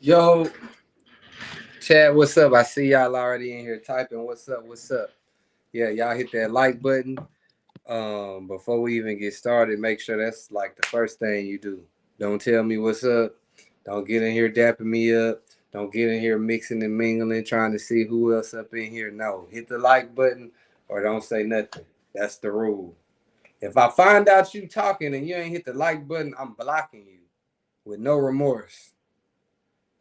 Yo, Chad, what's up? I see y'all already in here typing. What's up? What's up? Yeah, y'all hit that like button. Before we even get started, make sure that's like the first thing you do. Don't tell me what's up. Don't get in here dapping me up. Don't get in here mixing and mingling, trying to see who else up in here. No, hit the like button or don't say nothing. That's the rule. If I find out you talking and you ain't hit the like button, I'm blocking you with no remorse.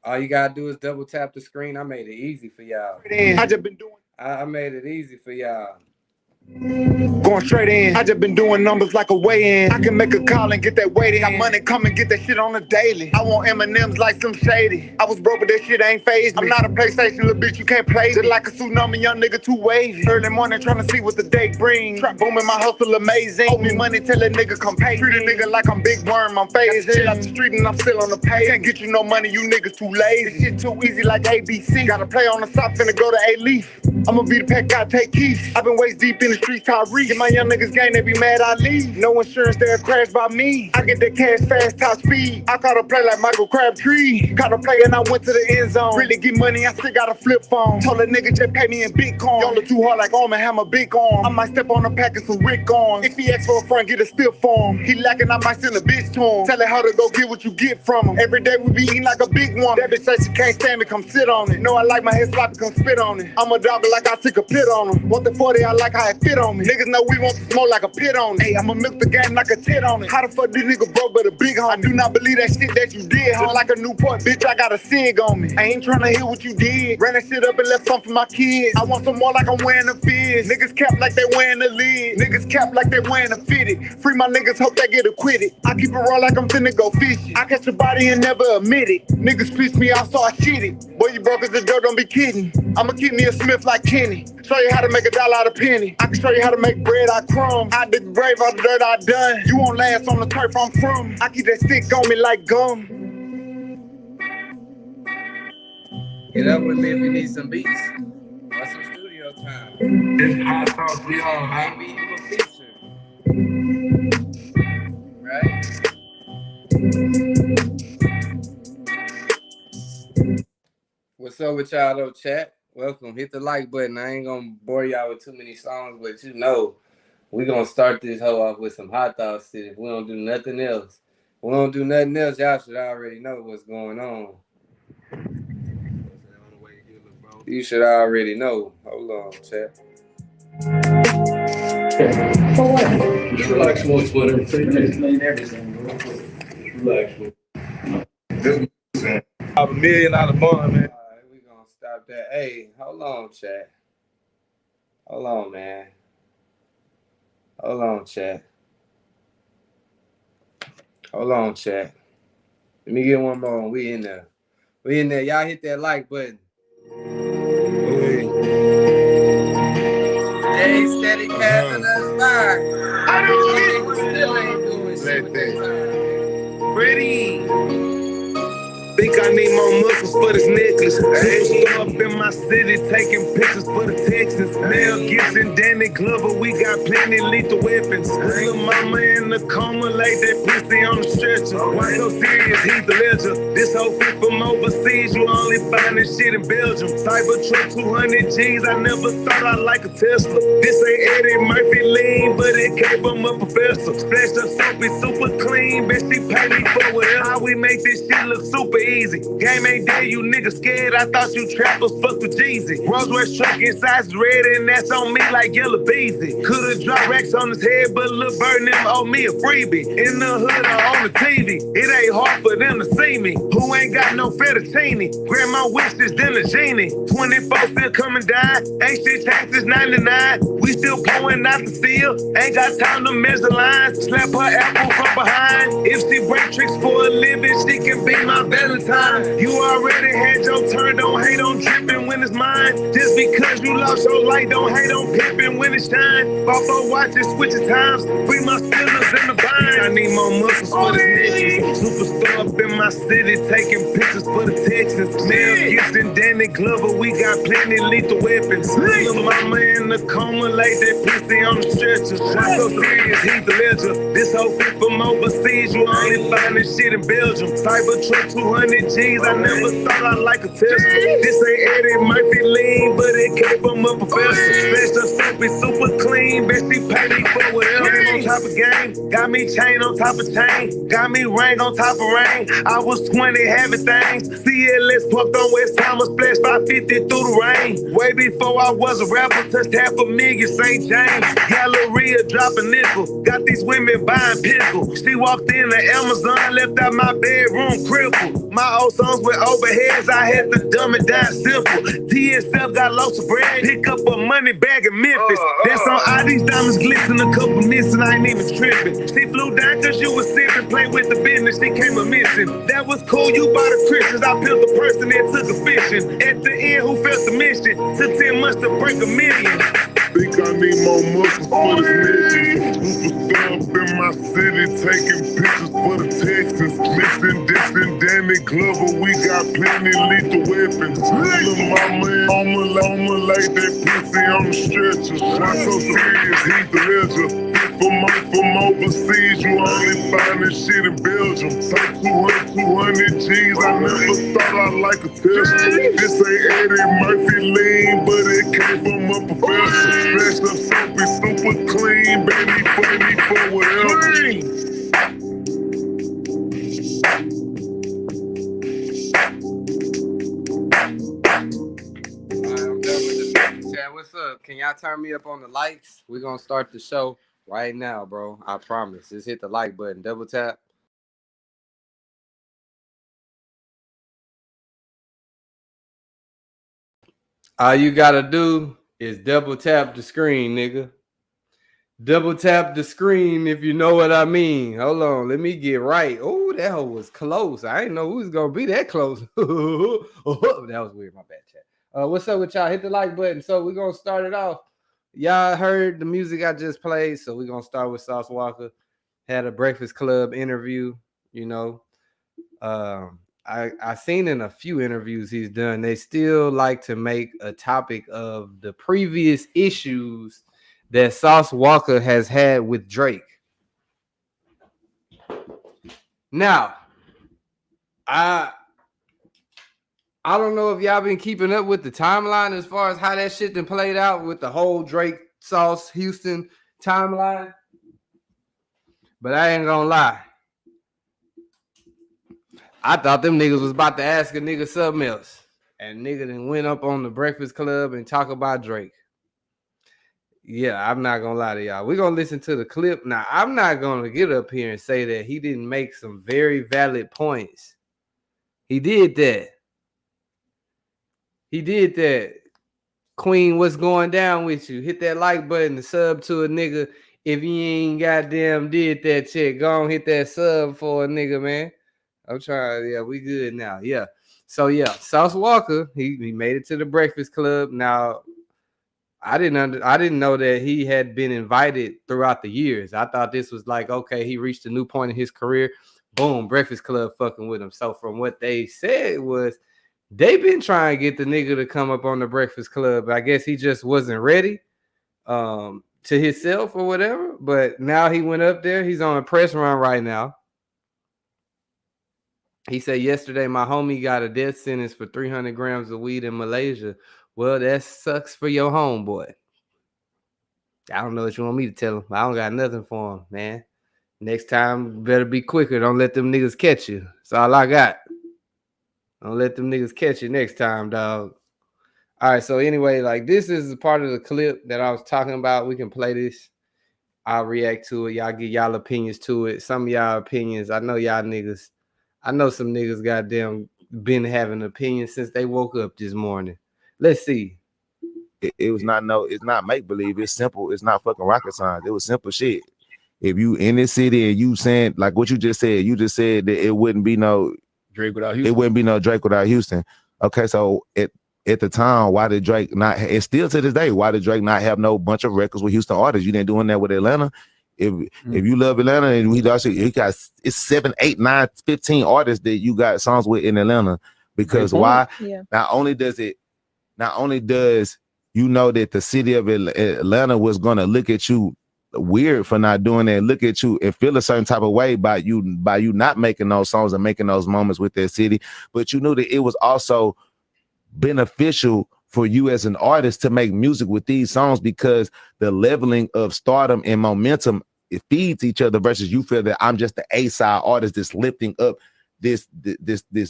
All you gotta do is double tap the screen. I made it easy for y'all. I just been doing. I made it easy for y'all. Going straight in. I just been doing numbers like a weigh-in. I can make a call and get that weight in. Got money, come and get that shit on the daily. I want M&M's like some shady. I was broke, but that shit ain't phased me. I'm not a PlayStation, little bitch, you can't play. Just like a tsunami, young nigga too wavy. Early morning trying to see what the day brings. Trap booming, my hustle amazing. Owe me money, tell that nigga come pay. Treat a nigga like I'm Big Worm, I'm phased. Shit out the street and I'm still on the page. Can't get you no money, you niggas too lazy. This shit too easy like ABC. Gotta play on the side, finna go to A-Leaf. I'ma be the pack guy, take keys. I've been waist deep in the streets, Tyree. Get my young niggas gang, they be mad I leave. No insurance, they'll crash by me. I get that cash fast, top speed. I caught a play like Michael Crabtree. Caught a play and I went to the end zone. Really get money, I still got a flip phone. Told a nigga just pay me in Bitcoin. Y'all look too hard like Arm and Hammer, big arm. I might step on the pack and some Rick on. If he asks for a front, get a stiff form. He lacking, I might send a bitch to him. Tell her how to go get what you get from him. Every day we be eating like a big one. That bitch say she can't stand me, come sit on it. No, I like my head sloppy, come spit on it. I'm a dogger like I took a pit on him. Want the 40, I like how it fit on me. Niggas know we want to smoke like a pit on it. Hey, I'ma milk the game like a tit on it. How the fuck this nigga broke but a big homie? I do not believe that shit that you did, homie. Like a Newport, bitch, I got a cig on me. I ain't tryna hear what you did. Ran that shit up and left some for my kids. I want some more like I'm wearing a fizz. Niggas cap like they wearing a lid. Niggas cap like they wearing a fitted. Free my niggas, hope they get acquitted. I keep it raw like I'm finna go fishing. I catch a body and never admit it. Niggas piss me off, so I shit it. Boy, you broke as a dirt, don't be kidding. I'ma keep me a Smith like Kenny. Show you how to make a dollar out of penny. I can show you how to make bread out of crumbs. I did brave out the dirt I done. You won't last on the turf I'm from. I keep that stick on me like gum. Get up with me if you need some beats or some studio time. This hot sauce, we all hot. Maybe you a feature. Right? What's up with y'all though, chat? Welcome. Hit the like button. I ain't gonna bore y'all with too many songs, but you know we gonna start this hoe off with some hot thoughts. If we don't do nothing else, y'all should already know what's going on. You should already know. Hold on, chat. For what? Just relax on Twitter. Explain everything, bro. Relax. This is $1 million month, man. All right, we gonna stop that. Hey, hold on, chat. Hold on, man. Hold on, chat. Hold on, chat. Let me get one more. We in there. We in there. Y'all hit that like button. They steady passing us by. I do We still ain't doing shit with that time. Pretty. Think I need more muscles for this necklace. Up in my city, taking pictures for the Texans. Mel Gibson, Danny Glover, we got plenty lethal weapons. Little mama in the coma, like that pussy on the stretcher. Why so serious? He's the ledger. This whole fit from overseas, you only find this shit in Belgium. Cybertruck 200 G's, I never thought I'd like a Tesla. This ain't Eddie Murphy lean, but it came from a professor. Splashed up soapy, super clean, bitch, she paid me for whatever. How we make this shit look super easy. Game ain't dead, you niggas scared. I thought you trappers fuck with Jeezy. Rolls Royce truck inside is red, and that's on me like Yellow Beezy. Could've dropped racks on his head, but Lil Bird and them owe me a freebie. In the hood or on the TV, it ain't hard for them to see me. Who ain't got no fettuccine? Grandma wishes than a genie. 24 still coming down. Ain't shit changed since 99. We still pouring out the seal. Ain't got time to measure lines. Slap her apple from behind. If she break tricks for a living, she can be my Valentine. You already had your turn. Don't hate on tripping when it's mine. Just because you lost your light, don't hate on pimping when it's shine. Bought watches, switching times. Free my feelings in the bind. I need more muscles for this niggas. Superstar up in my city, taking pictures for the Texans. Mel Gibson, Danny Glover, we got plenty lethal weapons. Little mama in the coma, like that pussy on the stretcher. Why so serious, he's the ledger. This whole fit from overseas, you only find this shit in Belgium. Cybertruck 200 G's, I never thought I'd like a Tesla. This ain't Eddie Murphy lean, but it came from a professor. Smashed up soapy, super clean, bet she paid me for whatever. On top of game, got me chain on top of chain, got me ring on top of ring. I was 20, having things. CLS parked on West Thomas, splash 550 through the rain. Way before I was a rapper, touched $500,000 St. James. Galleria dropping nickel, got these women buying pickle. She walked in the Amazon, left out my bedroom crippled. My old songs with overheads, I had to dumb it down simple. TSF got lots of bread, pick up a money bag in Memphis. That's on all these diamonds glisten, a couple missing, I ain't even tripping. She flew down cause you was sipping, played with the business, she came a missing. That was cool, you bought a Christians, I peeled the person that took a fishing. At the end, who felt the mission? Took 10 months to break $1 million. Think I need more muscles for this mission. Superstar up in my city, taking pictures for the Texans. Missing, dissing, Danny Glover, we got plenty lethal weapons. Little mama like that pussy on the stretcher. Why so serious, he's the ledger. From overseas, you only find this shit in Belgium. So 200 G's, I never thought I'd like a Tesla. This ain't Eddie Murphy lean, but it came from a professor. Smashed up soapy, super clean, baby, for whatever. What's up? Can y'all turn me up on the likes? We're gonna start the show right now, bro. I promise. Just hit the like button, double tap. All you gotta do is double tap the screen, nigga. Double tap the screen if you know what I mean. Hold on, let me get right. Oh, that hoe was close. I didn't know who was gonna be that close. That was weird, my bad, chat. What's up with y'all? Hit the like button. So we're gonna start it off. Y'all heard the music I just played, so we're gonna start with Sauce Walka. Had a Breakfast Club interview, you know. I seen in a few interviews he's done, they still like to make a topic of the previous issues that Sauce Walka has had with Drake. Now, I don't know if y'all been keeping up with the timeline as far as how that shit been played out with the whole Drake, Sauce, Houston timeline. But I ain't gonna lie. I thought them niggas was about to ask a nigga something else. And nigga then went up on the Breakfast Club and talk about Drake. Yeah, I'm not gonna lie to y'all. We're gonna listen to the clip. Now, I'm not gonna get up here and say that he didn't make some very valid points. He did that. He did that. Queen, what's going down with you? Hit that like button to sub to a nigga. If you ain't goddamn did that shit, go on hit that sub for a nigga, man. I'm trying. Yeah, we good now. Yeah. So yeah, Sauce Walka, he made it to the Breakfast Club. Now, I didn't know that he had been invited throughout the years. I thought this was like, okay, he reached a new point in his career. Boom, Breakfast Club fucking with him. So from what they said was, they been trying to get the nigga to come up on the Breakfast Club. I guess he just wasn't ready to himself or whatever. But now he went up there. He's on a press run right now. He said yesterday, my homie got a death sentence for 300 grams of weed in Malaysia. Well, that sucks for your homeboy. I don't know what you want me to tell him. I don't got nothing for him, man. Next time, better be quicker. Don't let them niggas catch you. That's all I got. Don't let them niggas catch you next time, dog. All right, so anyway, like this is a part of the clip that I was talking about. We can play this. I'll react to it. Y'all get y'all opinions to it. Some of y'all opinions. I know y'all niggas. I know some niggas goddamn been having opinions since they woke up this morning. Let's see. It's not make believe. It's simple. It's not fucking rocket science. It was simple shit. If you in this city and you saying like what you just said that it wouldn't be no Drake without Houston. It wouldn't be no Drake without Houston. Okay, so at the time, why did Drake not? It's still to this day. Why did Drake not have no bunch of records with Houston artists? You didn't doing that with Atlanta. if you love Atlanta, and he got it's 7, 8, 9, 15 artists that you got songs with in Atlanta. Because why? Yeah. Not only does you know that the city of Atlanta was gonna look at you weird for not doing that, look at you and feel a certain type of way by you not making those songs and making those moments with that city, but you knew that it was also beneficial for you as an artist to make music with these songs, because the leveling of stardom and momentum, it feeds each other, versus you feel that I'm just the A-side artist that's lifting up this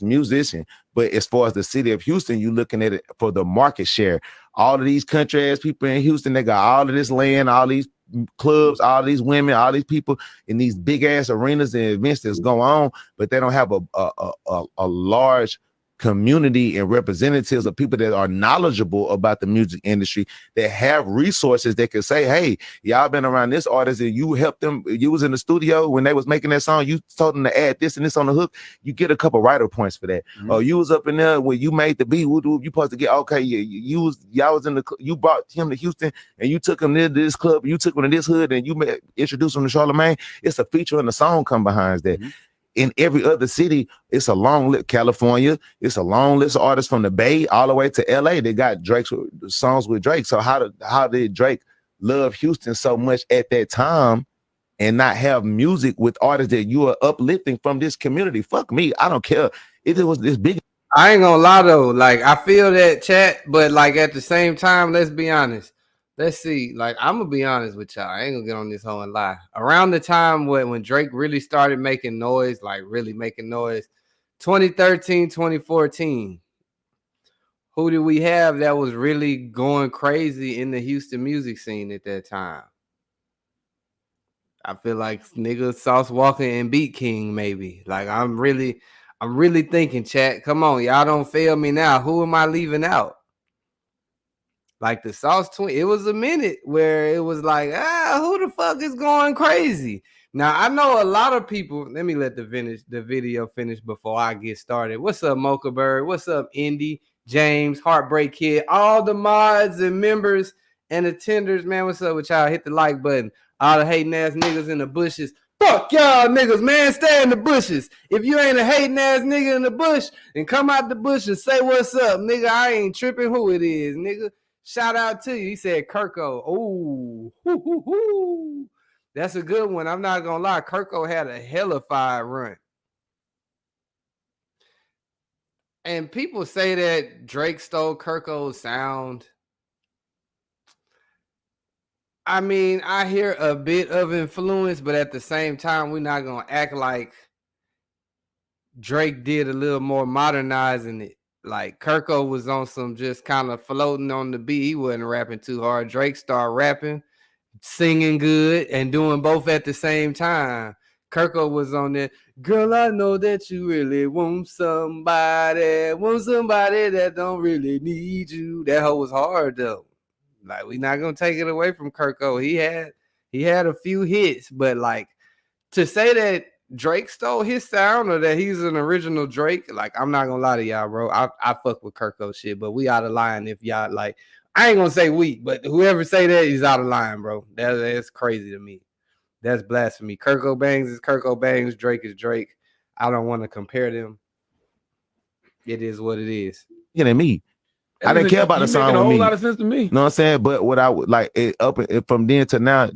musician. But as far as the city of Houston, you looking at it for the market share. All of these country ass people in Houston, they got all of this land, all these clubs, all these women, all these people in these big ass arenas and events that's going on, but they don't have a large community and representatives of people that are knowledgeable about the music industry, that have resources that can say, hey, y'all been around this artist and you helped them, you was in the studio when they was making that song, you told them to add this and this on the hook, you get a couple writer points for that. Or you was up in there when you made the beat, you supposed to get, okay, y'all was in you brought him to Houston and you took him to this club, you took him to this hood and you introduced him to Charlemagne. It's a feature and the song come behind that. In every other city, it's a long list. California, it's a long list of artists from the Bay all the way to LA. They got Drake's songs with Drake. So how did Drake love Houston so much at that time and not have music with artists that you are uplifting from this community? Fuck me, I don't care. It was this big. I ain't gonna lie though, like I feel that, chat, but like at the same time, let's be honest. Let's see, like I'm gonna be honest with y'all. I ain't gonna get on this whole and lie. Around the time when Drake really started making noise, like really making noise, 2013, 2014, who did we have that was really going crazy in the Houston music scene at that time? I feel like nigga Sauce Walka and Beat King, maybe. Like I'm really thinking, chat. Come on, y'all don't fail me now. Who am I leaving out? Like the Sauce Twin, it was a minute where it was like, who the fuck is going crazy? Now I know a lot of people. Let me let the video finish before I get started. What's up, Mocha Bird? What's up, Indy, James, Heartbreak Kid, all the mods and members and attenders, man. What's up with y'all? Hit the like button. All the hating ass niggas in the bushes. Fuck y'all niggas, man. Stay in the bushes. If you ain't a hating ass nigga in the bush, then come out the bush and say what's up, nigga. I ain't tripping who it is, nigga. Shout out to you. He said Kirko. Oh, that's a good one. I'm not gonna lie. Kirko had a hellified run. And people say that Drake stole Kirko's sound. I mean, I hear a bit of influence, but at the same time, we're not gonna act like Drake did a little more modernizing it. Like Kirko was on some just kind of floating on the beat. He wasn't rapping too hard. Drake started rapping, singing good, and doing both at the same time. Kirko was on there. Girl, I know that you really want somebody that don't really need you. That hoe was hard though. Like we not gonna take it away from Kirko. He had a few hits, but like to say that Drake stole his sound or that he's an original Drake, like I'm not gonna lie to y'all, bro. I fuck with Kirko shit, but we out of line if y'all like. I ain't gonna say we, but whoever say that is out of line, bro. That's crazy to me. That's blasphemy. Kirko Bangs is Kirko Bangs. Drake is Drake. I don't want to compare them. It is what it is. You know me. I didn't care about the song with me. A whole lot of sense to me. You know what I'm saying? But what I would like from then to now,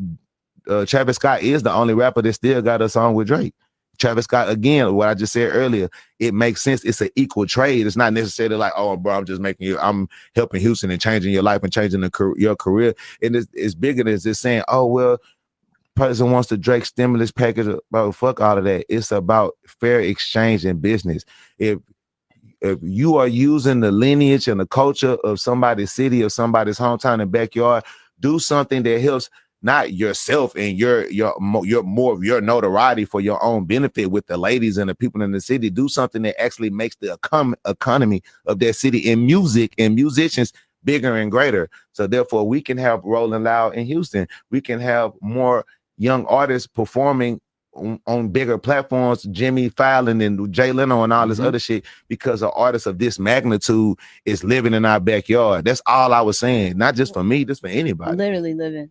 Travis Scott is the only rapper that still got a song with Drake. Travis Scott, again, what I just said earlier, it makes sense. It's an equal trade. It's not necessarily like, oh, bro, I'm helping Houston and changing your life and changing your career. And it's bigger than just saying, oh, well, person wants the Drake stimulus package. Bro, fuck all of that. It's about fair exchange in business. If you are using the lineage and the culture of somebody's city or somebody's hometown and backyard, do something that helps not yourself and your more of your notoriety for your own benefit with the ladies and the people in the city. Do something that actually makes the economy of that city in music and musicians bigger and greater. So therefore, we can have Rolling Loud in Houston. We can have more young artists performing on bigger platforms, Jimmy Fallon and Jay Leno and all this other shit, because an artist of this magnitude is living in our backyard. That's all I was saying. Not just for me, just for anybody. Literally living.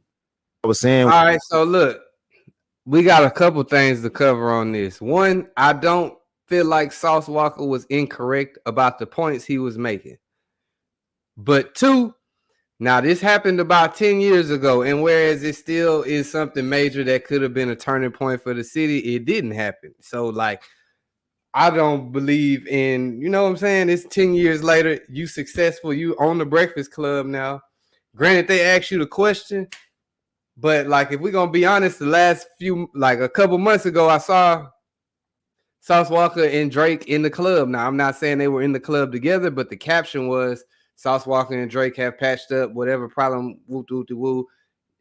I was saying. All right, so look, we got a couple things to cover on this. One, I don't feel like Sauce Walka was incorrect about the points he was making. But two, now this happened about 10 years ago, and whereas it still is something major that could have been a turning point for the city, it didn't happen. So, like, I don't believe in, you know what I'm saying? It's 10 years later, you successful, you own the Breakfast Club now. Granted, they asked you the question, but like, if we're gonna be honest, the last few, like a couple months ago, I saw Sauce Walka and Drake in the club. Now, I'm not saying they were in the club together, but the caption was Sauce Walka and Drake have patched up whatever problem woo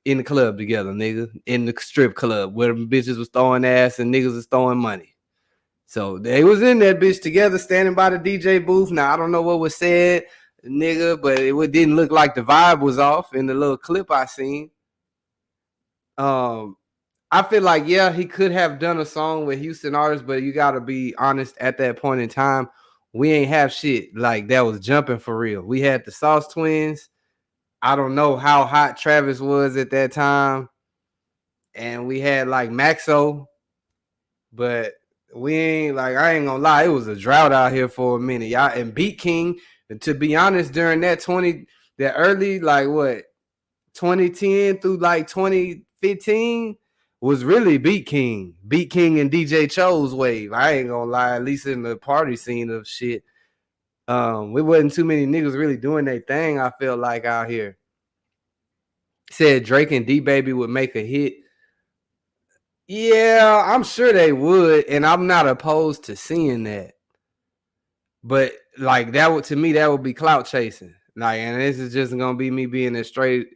in the club together, nigga. In the strip club where the bitches was throwing ass and niggas was throwing money. So they was in that bitch together, standing by the DJ booth. Now, I don't know what was said, nigga, but it didn't look like the vibe was off in the little clip I seen. I feel like, yeah, he could have done a song with Houston artists, but you got to be honest, at that point in time, we ain't have shit like that was jumping for real. We had the Sauce Twins. I don't know how hot Travis was at that time. And we had like Maxo, but we ain't, like, I ain't gonna lie, it was a drought out here for a minute. Y'all, and Beat King, to be honest, during that early, like what, 2010 through like 2015 was really Beat King and DJ Cho's wave. I ain't gonna lie, at least in the party scene of shit. We wasn't too many niggas really doing their thing, I feel like, out here. Said Drake and D-Baby would make a hit. Yeah, I'm sure they would, and I'm not opposed to seeing that. But like, that would, to me, that would be clout chasing. Like, and this is just gonna be me being as straight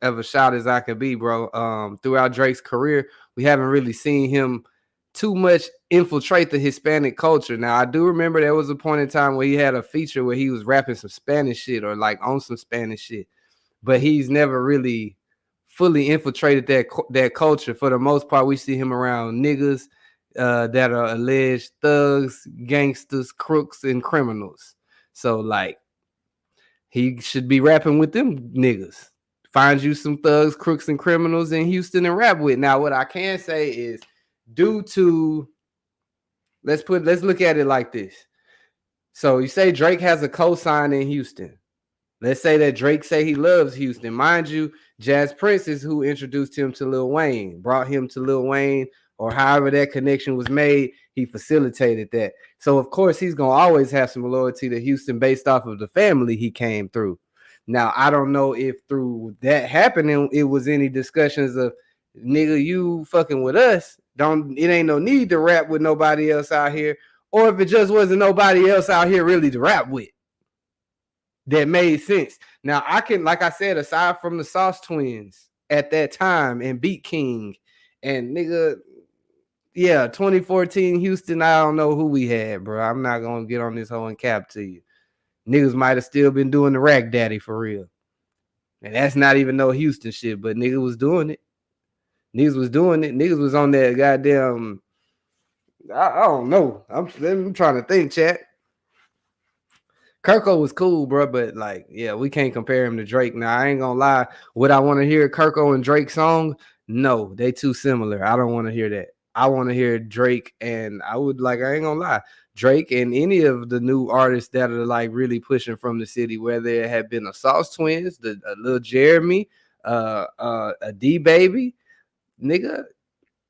of a shot as I could be, bro. Throughout Drake's career, we haven't really seen him too much infiltrate the Hispanic culture. Now, I do remember there was a point in time where he had a feature where he was rapping some Spanish shit or like on some Spanish shit, but he's never really fully infiltrated that culture. For the most part, we see him around niggas that are alleged thugs, gangsters, crooks, and criminals. So, like, he should be rapping with them niggas. Find you some thugs, crooks, and criminals in Houston and rap with. Now, what I can say is, due to, let's look at it like this. So you say Drake has a cosign in Houston. Let's say that Drake say he loves Houston. Mind you, Jazz Prince is who introduced him to Lil Wayne, brought him to Lil Wayne, or however that connection was made, he facilitated that. So, of course, he's going to always have some loyalty to Houston based off of the family he came through. Now, I don't know if through that happening, it was any discussions of, nigga, you fucking with us, it ain't no need to rap with nobody else out here, or if it just wasn't nobody else out here really to rap with that made sense. Now, I can, like I said, aside from the Sauce Twins at that time and Beat King and nigga, yeah, 2014 Houston, I don't know who we had, bro. I'm not going to get on this whole and cap to you. Niggas might have still been doing the Rack Daddy for real. And that's not even no Houston shit, but nigga was doing it. Niggas was on that goddamn, I don't know. I'm trying to think, chat. Kirko was cool, bro, but like, yeah, we can't compare him to Drake. Now, I ain't gonna lie. Would I want to hear Kirko and Drake song? No, they too similar. I don't want to hear that. I want to hear Drake, and I ain't gonna lie, Drake and any of the new artists that are like really pushing from the city, whether it had been a Sauce Twins, a Lil Jeremy, a D-Baby, nigga,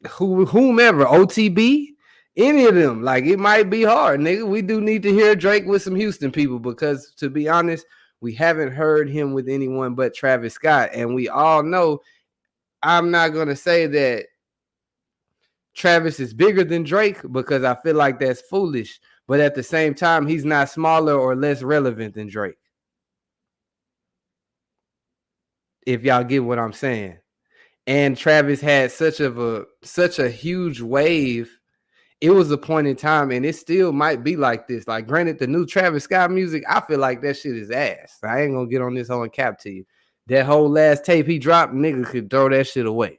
whomever, OTB, any of them. Like, it might be hard, nigga. We do need to hear Drake with some Houston people, because to be honest, we haven't heard him with anyone but Travis Scott. And we all know, I'm not going to say that Travis is bigger than Drake, because I feel like that's foolish. But at the same time, he's not smaller or less relevant than Drake. If y'all get what I'm saying. And Travis had such a huge wave. It was a point in time, and it still might be like this. Like, granted, the new Travis Scott music, I feel like that shit is ass. I ain't gonna get on this whole and cap to you. That whole last tape he dropped, nigga could throw that shit away.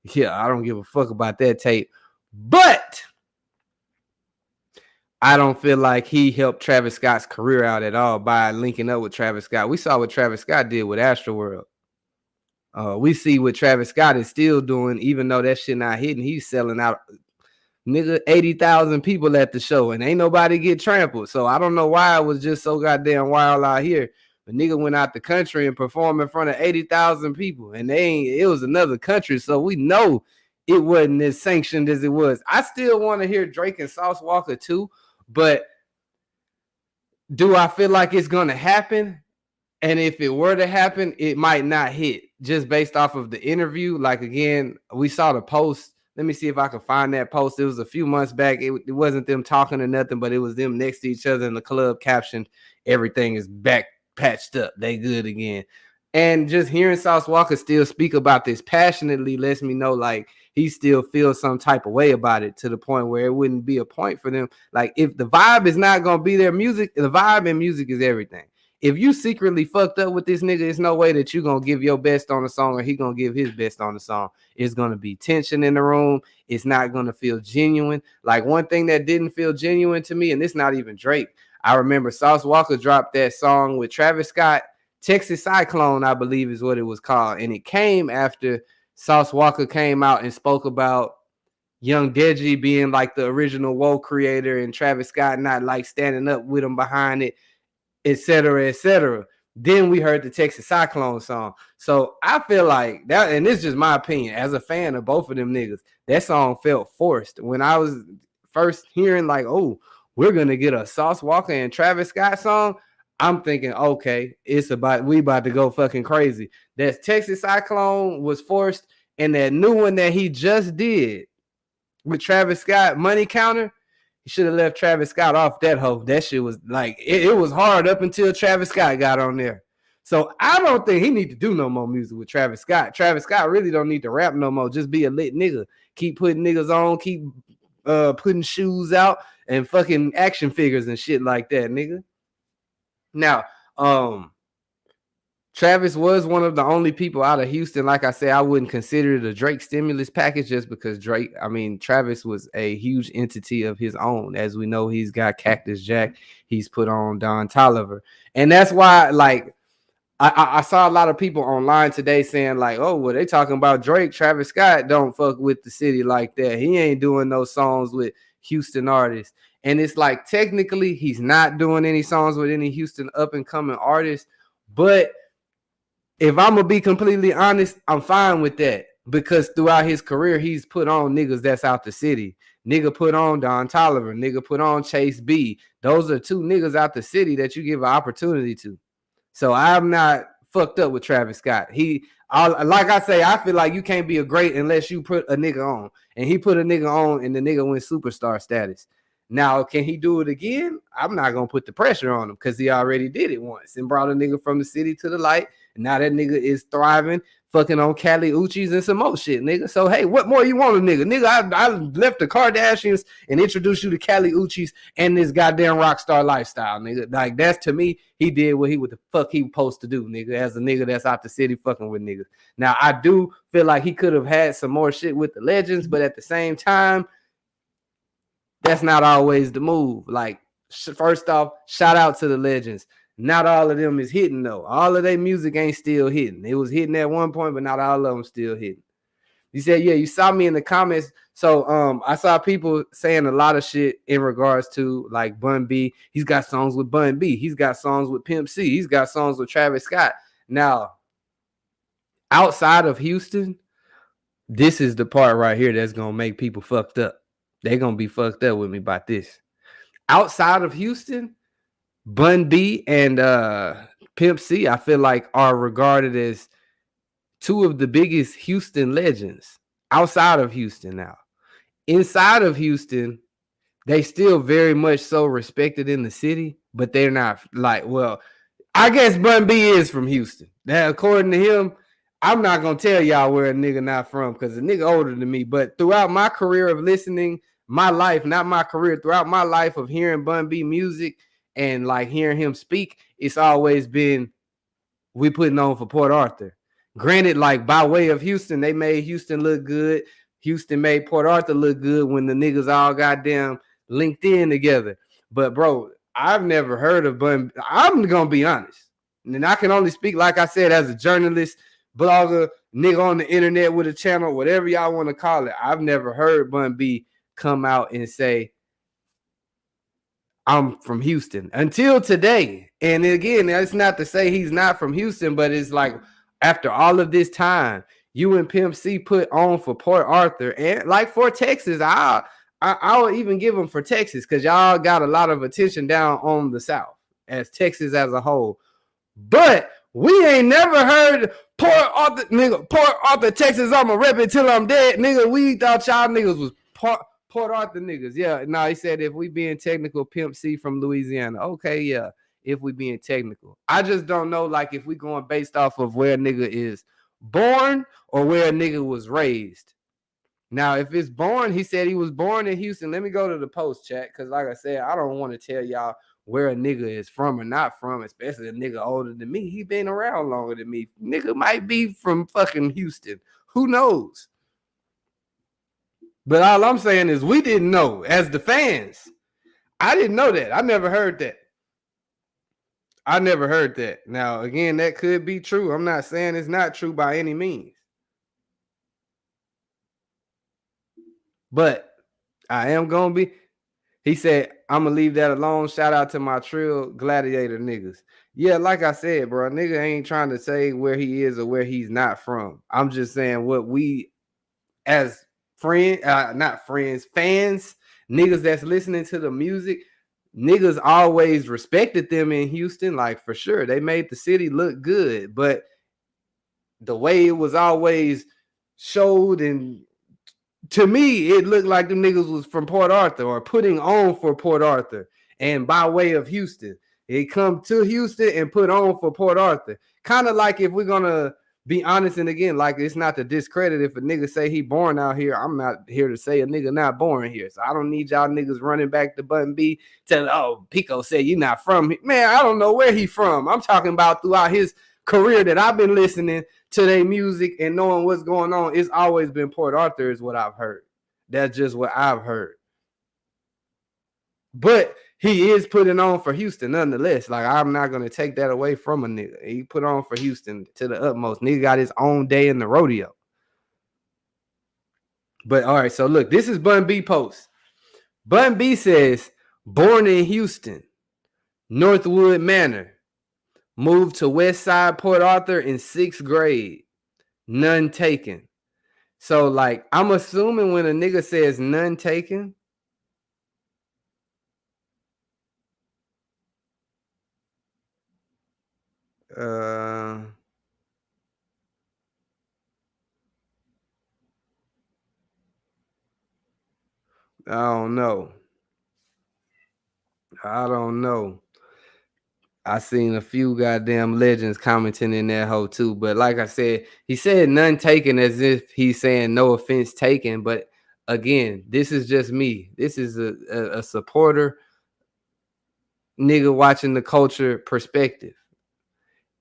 Yeah, I don't give a fuck about that tape. But I don't feel like he helped Travis Scott's career out at all by linking up with Travis Scott. We saw what Travis Scott did with Astroworld. We see what Travis Scott is still doing, even though that shit not hitting. He's selling out, nigga, 80,000 people at the show, and ain't nobody get trampled. So I don't know why it was just so goddamn wild out here. But nigga went out the country and performed in front of 80,000 people, and it was another country, so we know it wasn't as sanctioned as it was. I still want to hear Drake and Sauce Walka too, but do I feel like it's gonna happen? And if it were to happen, it might not hit just based off of the interview. Like, again, we saw the post. Let me see if I can find that post. It was a few months back. It wasn't them talking or nothing, but it was them next to each other in the club captioned, "Everything is back patched up. They good again." And just hearing Sauce Walka still speak about this passionately lets me know, like, he still feels some type of way about it, to the point where it wouldn't be a point for them. Like, if the vibe is not going to be their music, the vibe in music is everything. If you secretly fucked up with this nigga, there's no way that you going to give your best on the song or he going to give his best on the song. It's going to be tension in the room. It's not going to feel genuine. Like, one thing that didn't feel genuine to me, and it's not even Drake, I remember Sauce Walka dropped that song with Travis Scott, Texas Cyclone, I believe is what it was called. And it came after Sauce Walka came out and spoke about Young Deji being like the original woke creator and Travis Scott not like standing up with him behind it, etc., etc. Then we heard the Texas Cyclone song. So I feel like that, and this is just my opinion as a fan of both of them niggas, that song felt forced. When I was first hearing like, oh, we're gonna get a Sauce Walka and Travis Scott song, I'm thinking, okay, we about to go fucking crazy. That Texas Cyclone was forced, and that new one that he just did with Travis Scott, Money Counter, he should have left Travis Scott off that hoe. That shit was like, it was hard up until Travis Scott got on there. So I don't think he need to do no more music with Travis Scott. Travis Scott really don't need to rap no more. Just be a lit nigga. Keep putting niggas on, keep putting shoes out and fucking action figures and shit like that, nigga. Now, Travis was one of the only people out of Houston. Like I said, I wouldn't consider it a Drake stimulus package just because Travis was a huge entity of his own. As we know, he's got Cactus Jack. He's put on Don Toliver. And that's why, like, I saw a lot of people online today saying, like, oh, well, they talking about Drake. Travis Scott don't fuck with the city like that. He ain't doing those songs with Houston artists. And it's like, technically, he's not doing any songs with any Houston up-and-coming artists. But if I'm going to be completely honest, I'm fine with that. Because throughout his career, he's put on niggas that's out the city. Nigga put on Don Toliver. Nigga put on Chase B. Those are two niggas out the city that you give an opportunity to. So I'm not fucked up with Travis Scott. Like I say, I feel like you can't be a great unless you put a nigga on. And he put a nigga on, and the nigga went superstar status. Now, can he do it again? I'm not going to put the pressure on him because he already did it once and brought a nigga from the city to the light. And now that nigga is thriving, fucking on Cali Uchis and some more shit, nigga. So, hey, what more you want a nigga? Nigga, I left the Kardashians and introduced you to Cali Uchis and this goddamn rock star lifestyle, nigga. Like, that's, to me, he did what the fuck he was supposed to do, nigga, as a nigga that's out the city fucking with niggas. Now, I do feel like he could have had some more shit with the legends, but at the same time, that's not always the move. Like, first off, shout out to the legends. Not all of them is hitting, though. All of their music ain't still hitting. It was hitting at one point, but not all of them still hitting. You said, yeah, you saw me in the comments. So I saw people saying a lot of shit in regards to, like, Bun B. He's got songs with Bun B. He's got songs with Pimp C. He's got songs with Travis Scott. Now, outside of Houston, this is the part right here that's going to make people fucked up. They're going to be fucked up with me about this. Outside of Houston, Bun B and Pimp C, I feel like, are regarded as two of the biggest Houston legends outside of Houston now. Inside of Houston, they still very much so respected in the city, but they're not like, well, I guess Bun B is from Houston. Now, according to him, I'm not going to tell y'all where a nigga not from because a nigga older than me. But throughout my career of listening, my life, not my career, throughout my life of hearing Bun B music and like hearing him speak, it's always been, we putting on for Port Arthur. Granted, like by way of Houston, they made Houston look good. Houston made Port Arthur look good when the niggas all goddamn linked in together. But bro, I've never heard of Bun. I'm going to be honest. And I can only speak, like I said, as a journalist, blogger, nigga on the internet with a channel, whatever y'all want to call it. I've never heard Bun B come out and say, I'm from Houston until today. And again, that's not to say he's not from Houston, but it's like after all of this time, you and Pimp C put on for Port Arthur and like for Texas. I'll even give them for Texas because y'all got a lot of attention down on the South as Texas as a whole. But we ain't never heard Port Arthur, nigga, Port Arthur, Texas, I'ma rep it till I'm dead, nigga. We thought y'all niggas was Port Arthur niggas. Yeah, no, he said if we being technical, Pimp C from Louisiana. Okay, yeah, if we being technical. I just don't know, like, if we going based off of where a nigga is born or where a nigga was raised. Now, if it's born, he said he was born in Houston. Let me go to the post chat because, like I said, I don't want to tell y'all where a nigga is from or not from, especially a nigga older than me. He been around longer than me. Nigga might be from fucking Houston. Who knows? But all I'm saying is we didn't know as the fans. I didn't know that. I never heard that. I never heard that. Now, again, that could be true. I'm not saying it's not true by any means. But I am going to be. He said, I'm going to leave that alone. Shout out to my Trill Gladiator niggas. Yeah, like I said, bro, nigga ain't trying to say where he is or where he's not from. I'm just saying what we as friends, not friends, fans, niggas that's listening to the music, niggas always respected them in Houston, like for sure. They made the city look good, but the way it was always showed, and to me, it looked like them niggas was from Port Arthur or putting on for Port Arthur and by way of Houston. It come to Houston and put on for Port Arthur. Kind of like if we're going to be honest, and again, like it's not to discredit if a nigga say he born out here. I'm not here to say a nigga not born here. So I don't need y'all niggas running back to Button B telling, oh, Pico said you not from here. Man, I don't know where he from. I'm talking about throughout his career that I've been listening to their music and knowing what's going on. It's always been Port Arthur is what I've heard. That's just what I've heard. But he is putting on for Houston nonetheless. Like, I'm not going to take that away from a nigga. He put on for Houston to the utmost. Nigga got his own day in the rodeo. But, all right, so look, this is Bun B post. Bun B says, born in Houston, Northwood Manor. Moved to West Side Port Arthur in 6th grade. None taken. So, like, I'm assuming when a nigga says none taken, I don't know. I don't know. I seen a few goddamn legends commenting in that hole too. But like I said, he said none taken as if he's saying no offense taken. But again, this is just me. This is a supporter nigga watching the culture perspective.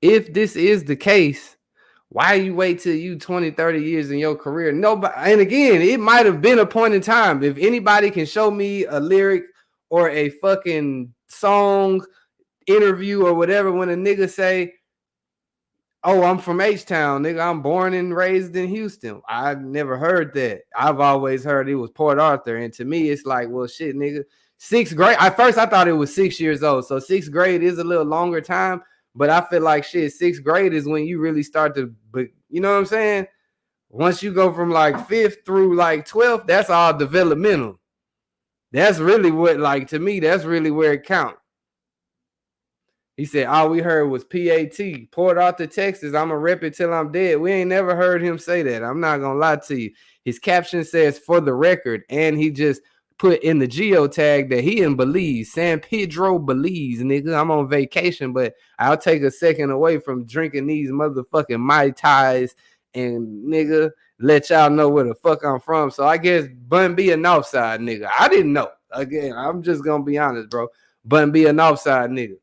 If this is the case, why you wait till you 20, 30 years in your career? Nobody, and again, it might have been a point in time. If anybody can show me a lyric or a fucking song, interview or whatever, when a nigga say, oh, I'm from H-Town, nigga, I'm born and raised in Houston. I've never heard that. I've always heard it was Port Arthur. And to me, it's like, well, shit, nigga. 6th grade. At first, I thought it was 6 years old. So 6th grade is a little longer time. But I feel like shit, 6th grade is when you really start to, you know what I'm saying? Once you go from like 5th through like 12th, that's all developmental. That's really what, like, to me, that's really where it counts. He said, all we heard was PAT, Port Arthur, Texas. I'm going to rep it till I'm dead. We ain't never heard him say that. I'm not going to lie to you. His caption says, for the record, and he just put in the geotag that he in Belize, San Pedro, Belize, nigga. I'm on vacation, but I'll take a second away from drinking these motherfucking Mai Tais and, nigga, let y'all know where the fuck I'm from. So I guess Bun B a Northside nigga. I didn't know. Again, I'm just going to be honest, bro. Bun B a Northside nigga.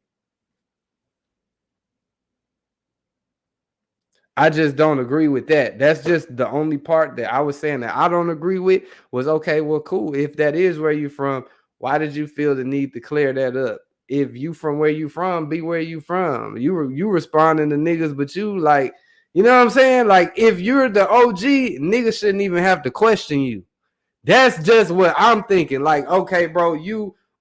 I just don't agree with that. That's just the only part that I was saying that I don't agree with was, okay, well, cool. If that is where you're from, why did you feel the need to clear that up? If you from where you from, be where you from. You responding to niggas, but you like, You know what I'm saying? Like, if you're the OG, niggas shouldn't even have to question you. That's just what I'm thinking. Like, okay, bro,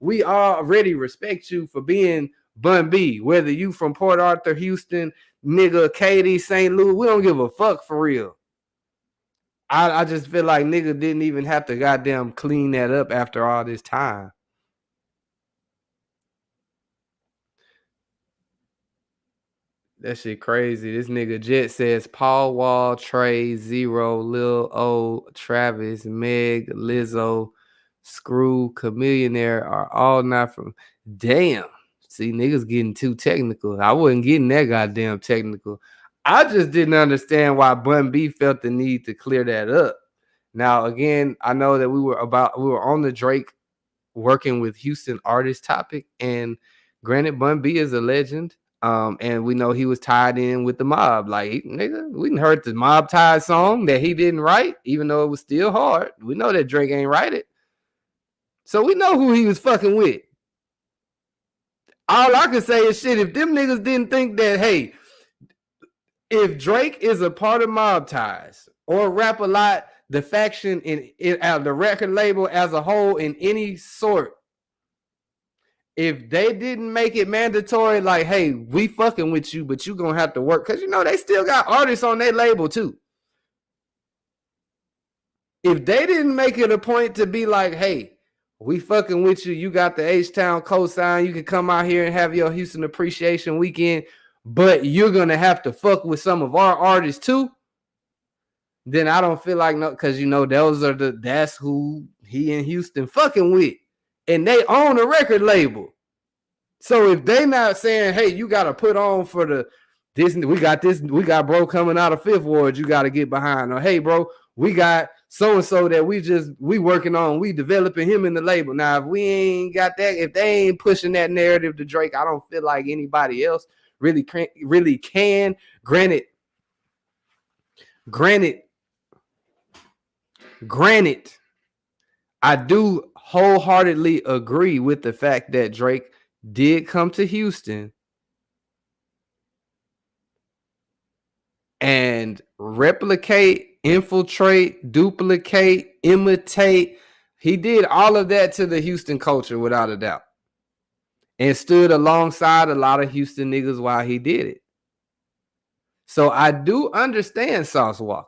we already respect you for being Bun B. Whether you from Port Arthur, Houston, nigga, Katy, St. Louis, we don't give a fuck for real. I just feel like nigga didn't even have to goddamn clean that up after all this time. That shit crazy. This nigga Jet says Paul Wall, Trey, Zero, Lil O, Travis, Meg, Lizzo, Screw, Chameleonaire are all not from. Damn. See, niggas getting too technical. I wasn't getting that goddamn technical. I just didn't understand why Bun B felt the need to clear that up. Now, again, I know that we were on the Drake working with Houston artist topic, and granted, Bun B is a legend. And we know he was tied in with the mob. Like, nigga, we didn't heard the Mob Tied song that he didn't write, even though it was still hard. We know that Drake ain't write it. So we know who he was fucking with. All I can say is shit, if them niggas didn't think that, hey, if Drake is a part of Mob Ties or Rap a Lot, the faction in the record label as a whole in any sort, if they didn't make it mandatory, like, hey, we fucking with you, but you gonna have to work, because you know they still got artists on their label too. If they didn't make it a point to be like, hey, we fucking with you, you got the H-Town cosign, you can come out here and have your Houston Appreciation Weekend, but you're gonna have to fuck with some of our artists too, then I don't feel like no, because you know that's who he in Houston fucking with. And they own a record label. So if they not saying, hey, you got to put on for we got bro coming out of Fifth Ward, you got to get behind. Or, hey, bro, we got so-and-so that we working on, we developing him in the label. Now, if we ain't got that, if they ain't pushing that narrative to Drake, I don't feel like anybody else really can. Granted, I do wholeheartedly agree with the fact that Drake did come to Houston and replicate, infiltrate, duplicate, imitate. He did all of that to the Houston culture without a doubt, and stood alongside a lot of Houston niggas while he did it. So I do understand Sauce Walka.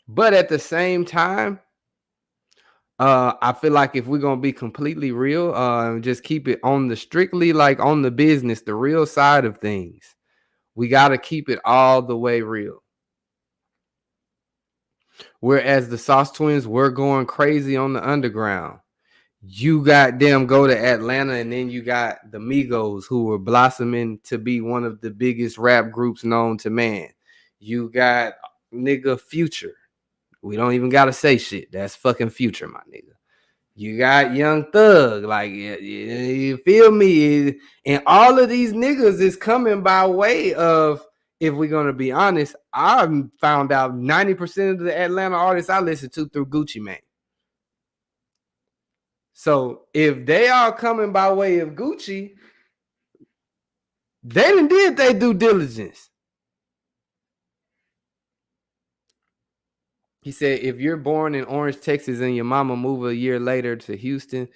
But at the same time, I feel like if we're gonna be completely real, just keep it on the strictly like on the business, the real side of things, we gotta keep it all the way real. Whereas the Sauce Twins were going crazy on the underground, you got them go to Atlanta, and then you got the Migos, who were blossoming to be one of the biggest rap groups known to man. You got nigga Future. We don't even gotta say shit. That's fucking Future, my nigga. You got Young Thug, like, you feel me? And all of these niggas is coming by way of, if we're gonna be honest, I found out 90% of the Atlanta artists I listen to through Gucci Mane. So if they are coming by way of Gucci, they done did their due diligence. He said, if you're born in Orange, Texas, and your mama move a year later to Houston,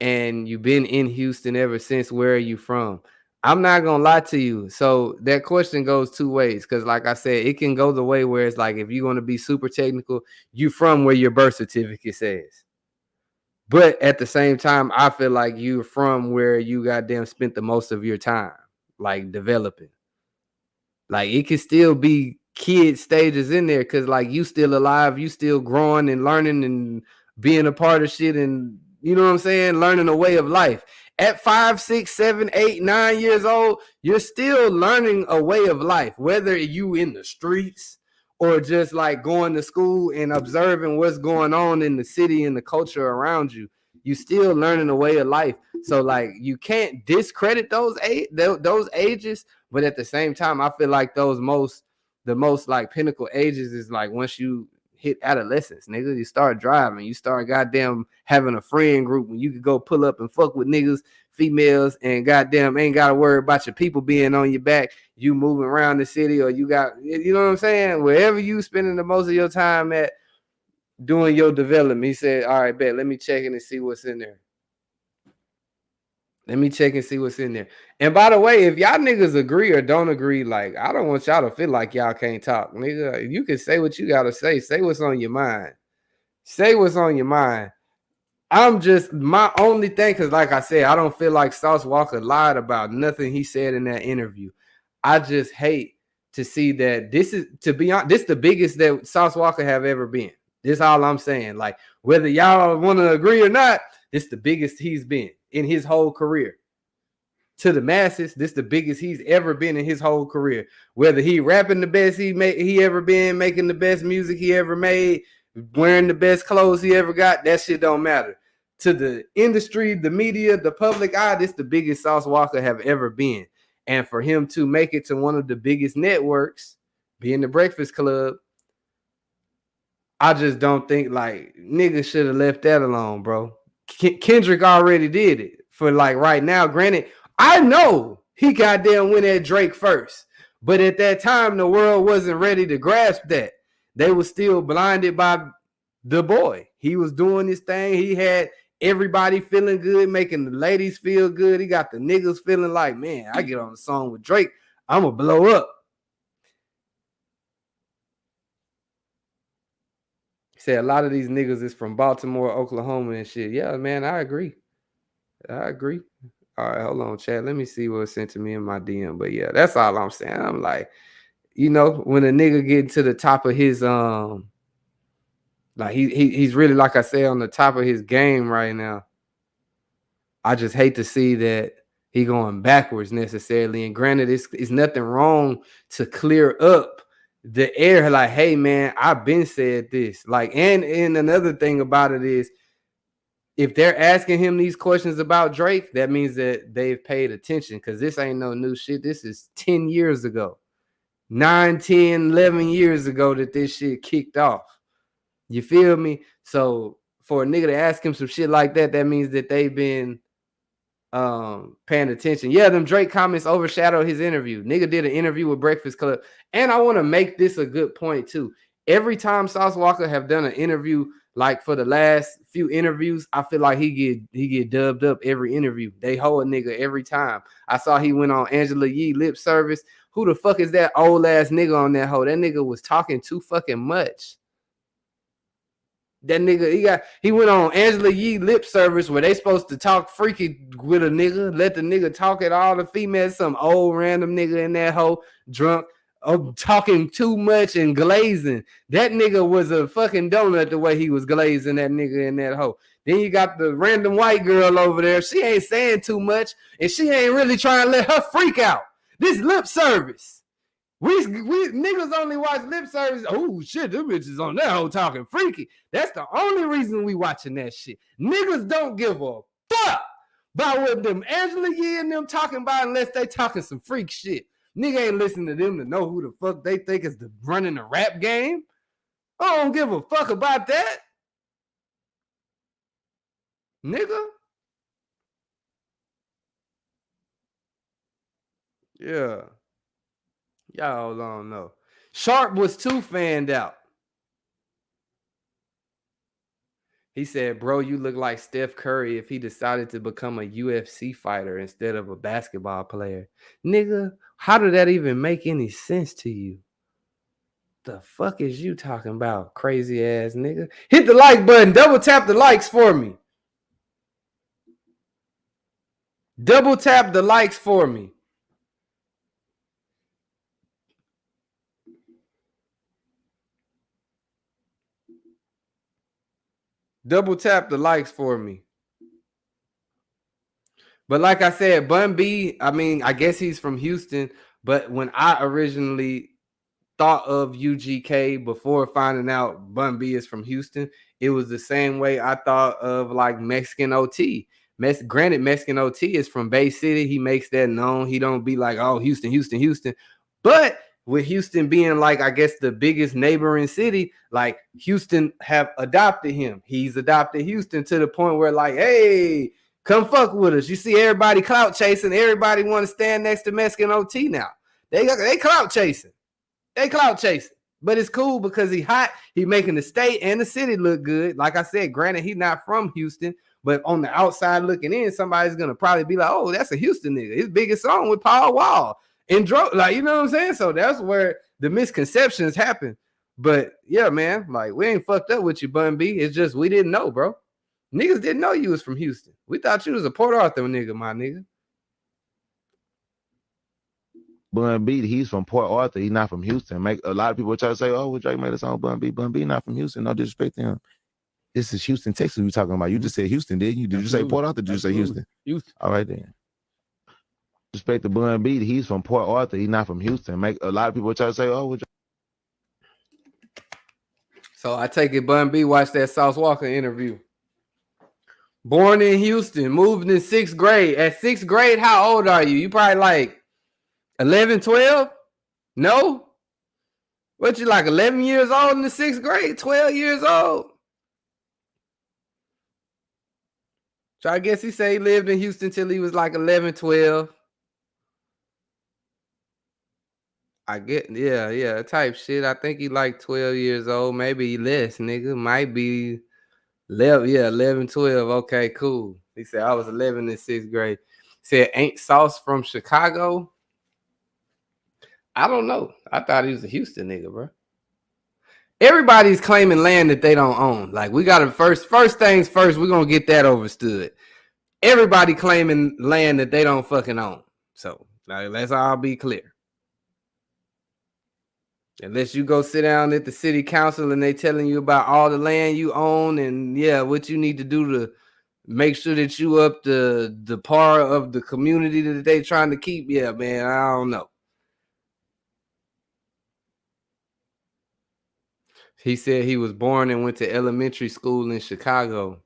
and you've been in Houston ever since, where are you from? I'm not gonna lie to you. So that question goes two ways, because like I said, it can go the way where it's like, if you're gonna be super technical, you from where your birth certificate says. But at the same time, I feel like you're from where you goddamn spent the most of your time, like, developing. Like, it can still be kid stages in there, because like you still alive, you still growing and learning and being a part of shit, and you know what I'm saying, learning a way of life. At 5, 6, 7, 8, 9 years old, you're still learning a way of life, whether you in the streets or just like going to school and observing what's going on in the city and the culture around you. You still learning a way of life. So like, you can't discredit those ages, but at the same time, I feel like the most like pinnacle ages is like once you hit adolescence, nigga. You start driving, you start goddamn having a friend group when you could go pull up and fuck with niggas females and goddamn ain't got to worry about your people being on your back. You moving around the city, or you got, you know what I'm saying? Wherever you spending the most of your time at doing your development, he said, all right, bet, let me check in and see what's in there. Let me check and see what's in there. And by the way, if y'all niggas agree or don't agree, like, I don't want y'all to feel like y'all can't talk. Nigga, you can say what you got to say. Say what's on your mind. Say what's on your mind. I'm just, my only thing, because like I said, I don't feel like Sauce Walka lied about nothing he said in that interview. I just hate to see that this is, to be honest, this is the biggest that Sauce Walka have ever been. This is all I'm saying. Like, whether y'all want to agree or not, this is the biggest he's been in his whole career. To the masses, this is the biggest he's ever been in his whole career. Whether he rapping the best he ever been, making the best music he ever made, wearing the best clothes he ever got, that shit don't matter. To the industry, the media, the public eye, this is the biggest Sauce Walka have ever been. And for him to make it to one of the biggest networks, being the Breakfast Club, I just don't think, like, niggas should have left that alone, bro. Kendrick already did it for, like, right now. Granted, I know he goddamn went at Drake first, but at that time, the world wasn't ready to grasp that. They were still blinded by the boy. He was doing his thing. He had everybody feeling good, making the ladies feel good. He got the niggas feeling like, man, I get on the song with Drake, I'm going to blow up. He said a lot of these niggas is from Baltimore, Oklahoma and shit. Yeah, man, I agree. I agree. All right, hold on, chat. Let me see what was sent to me in my DM. But yeah, that's all I'm saying. I'm like, you know, when a nigga get to the top of his like he's really, like I said, on the top of his game right now. I just hate to see that he going backwards necessarily. And granted, it's nothing wrong to clear up the air. Like, hey man, I've been said this. Like, and another thing about it is, if they're asking him these questions about Drake, that means that they've paid attention, because this ain't no new shit. This is 10 years ago. 9, 10, 11 years ago that this shit kicked off. You feel me? So for a nigga to ask him some shit like that, that means that they've been paying attention. Yeah, them Drake comments overshadowed his interview. Nigga did an interview with Breakfast Club. And I want to make this a good point too. Every time Sauce Walka have done an interview, like for the last few interviews, I feel like he get dubbed up every interview. They hoe a nigga every time. I saw he went on Angela Yee lip service. Who the fuck is that old ass nigga on that hoe? That nigga was talking too fucking much. That nigga, he went on Angela Yee lip service where they supposed to talk freaky with a nigga, let the nigga talk at all the females, some old random nigga in that hoe, drunk, talking too much and glazing. That nigga was a fucking donut the way he was glazing that nigga in that hoe. Then you got the random white girl over there. She ain't saying too much, and she ain't really trying to let her freak out. This lip service. We niggas only watch lip service. Oh shit, them bitches on that hoe talking freaky. That's the only reason we watching that shit. Niggas don't give a fuck about what them Angela Yee and them talking about unless they talking some freak shit. Nigga ain't listening to them to know who the fuck they think is running the rap game. I don't give a fuck about that. Nigga. Yeah. Y'all don't know. Sharp was too fanned out. He said, bro, you look like Steph Curry if he decided to become a UFC fighter instead of a basketball player. Nigga, how did that even make any sense to you? The fuck is you talking about, crazy ass nigga? Hit the like button. Double tap the likes for me. Double tap the likes for me. Double tap the likes for me. But like I said, Bun B, I mean, I guess he's from Houston, but when I originally thought of UGK before finding out Bun B is from Houston, it was the same way I thought of like Mexican OT. Granted, Mexican OT is from Bay City. He makes that known. He don't be like, oh, Houston, Houston, Houston. But with Houston being like, I guess, the biggest neighboring city, like Houston have adopted him. He's adopted Houston to the point where like, hey, Come fuck with us. You see everybody clout chasing. Everybody want to stand next to Mexican OT now. They clout chasing. They clout chasing. But it's cool because he hot. He making the state and the city look good. Like I said, granted, he not from Houston, but on the outside looking in, somebody's gonna probably be like, "Oh, that's a Houston nigga." His biggest song with Paul Wall and like, you know what I'm saying? So that's where the misconceptions happen. But yeah, man, like we ain't fucked up with you, Bun B. It's just we didn't know, bro. Niggas didn't know you was from Houston. We thought you was a Port Arthur nigga, my nigga. Bun B, he's from Port Arthur. He's not from Houston. Make a lot of people try to say, "Oh, well, Drake made a song Bun B." Bun B not from Houston. No disrespect to him. This is Houston, Texas. We talking about. You just said Houston, didn't you? Did you say Port Arthur? Did you say Houston? Houston. All right then. Respect to Bun B. He's from Port Arthur. He's not from Houston. Make a lot of people try to say, "Oh, well, so I take it Bun B watched that Sauce Walka interview. Born in Houston, moved in 6th grade. At 6th grade, how old are you? You probably like 11, 12? No? What, you like 11 years old in the 6th grade? 12 years old? So I guess he said he lived in Houston till he was like 11, 12. I get, yeah, type shit. I think he like 12 years old, maybe less, nigga. Might be 11, 12. Okay, cool. He said, I was 11 in 6th grade. He said, ain't Sauce from Chicago? I don't know. I thought he was a Houston nigga, bro. Everybody's claiming land that they don't own. Like, we got to first things first, we're going to get that overstood. Everybody claiming land that they don't fucking own. So, like, let's all be clear. Unless you go sit down at the city council and they telling you about all the land you own and what you need to do to make sure that you up the par of the community that they trying to keep. Yeah, man, I don't know. He said he was born and went to elementary school in Chicago.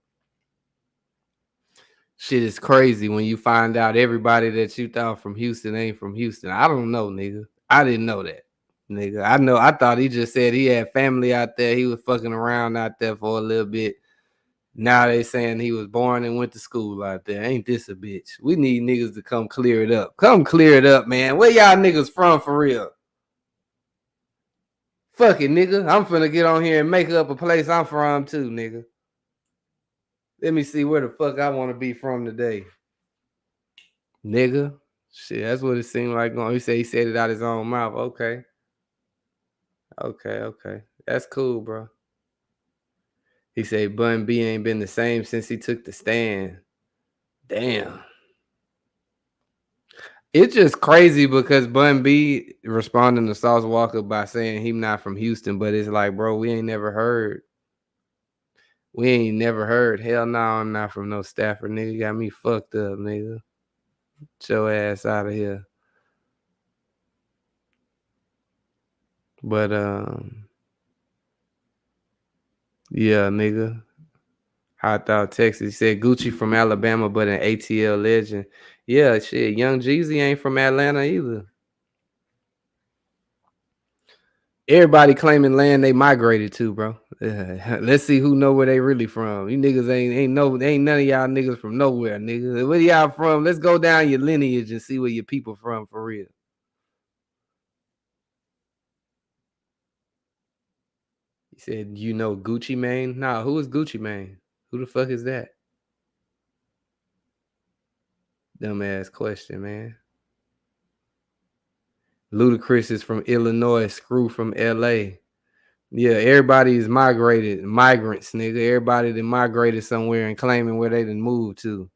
Shit is crazy when you find out everybody that you thought from Houston ain't from Houston. I don't know, nigga. I didn't know that. Nigga, I thought he just said he had family out there. He was fucking around out there for a little bit. Now they saying he was born and went to school out there. Ain't this a bitch? We need niggas to come clear it up. Come clear it up, man. Where y'all niggas from for real? Fuck it, nigga. I'm finna get on here and make up a place I'm from too, nigga. Let me see where the fuck I want to be from today. Nigga. Shit, that's what it seemed like. He said it out his own mouth. Okay. That's cool, bro. He said Bun B ain't been the same since he took the stand. Damn. It's just crazy because Bun B responding to Sauce Walka by saying he not from Houston, but it's like, bro, we ain't never heard. Hell no, I'm not from no Stafford, nigga. You got me fucked up, nigga. Get your ass out of here. But yeah, nigga. HighThoughtsTV Texas. He said Gucci from Alabama, but an ATL legend. Yeah, shit. Young Jeezy ain't from Atlanta either. Everybody claiming land they migrated to, bro. Let's see who know where they really from. You niggas ain't none of y'all niggas from nowhere, nigga. Where y'all from? Let's go down your lineage and see where your people from for real. He said, you know Gucci Mane? Nah, who is Gucci Mane? Who the fuck is that? Dumbass question, man. Ludacris is from Illinois, Screw from LA. Yeah, everybody is migrants, nigga. Everybody that migrated somewhere and claiming where they done moved to.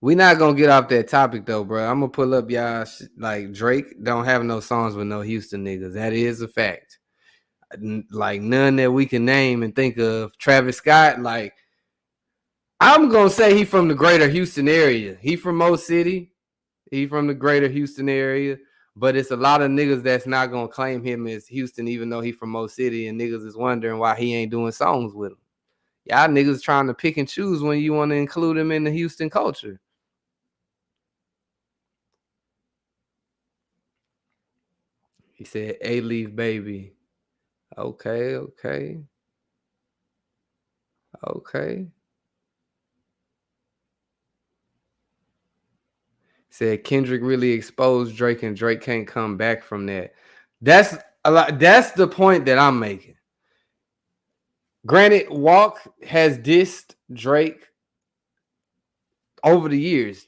We not gonna get off that topic though, bro. I'm gonna pull up y'all like Drake don't have no songs with no Houston niggas. That is a fact. Like none that we can name and think of. Travis Scott, like I'm gonna say he from the greater Houston area. He from Mo City. He from the greater Houston area. But it's a lot of niggas that's not gonna claim him as Houston, even though he from Mo City, and niggas is wondering why he ain't doing songs with him. Y'all niggas trying to pick and choose when you want to include him in the Houston culture. He said, A-Leaf baby. Okay. Said Kendrick really exposed Drake, and Drake can't come back from that. That's a lot. That's the point that I'm making. Granted, Walk has dissed Drake over the years,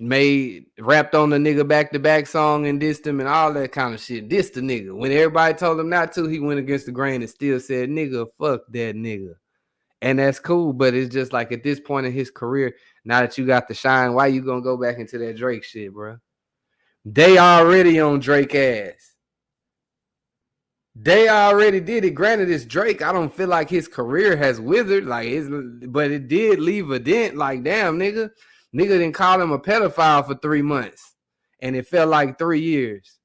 rapped on the nigga back-to-back song and dissed him and all that kind of shit. Dissed the nigga. When everybody told him not to, he went against the grain and still said, nigga, fuck that nigga. And that's cool, but it's just like at this point in his career, now that you got the shine, why you gonna go back into that Drake shit, bro? They already on Drake ass. They already did it. Granted, it's Drake. I don't feel like his career has withered, but it did leave a dent. Like, damn, nigga didn't call him a pedophile for 3 months, and it felt like 3 years.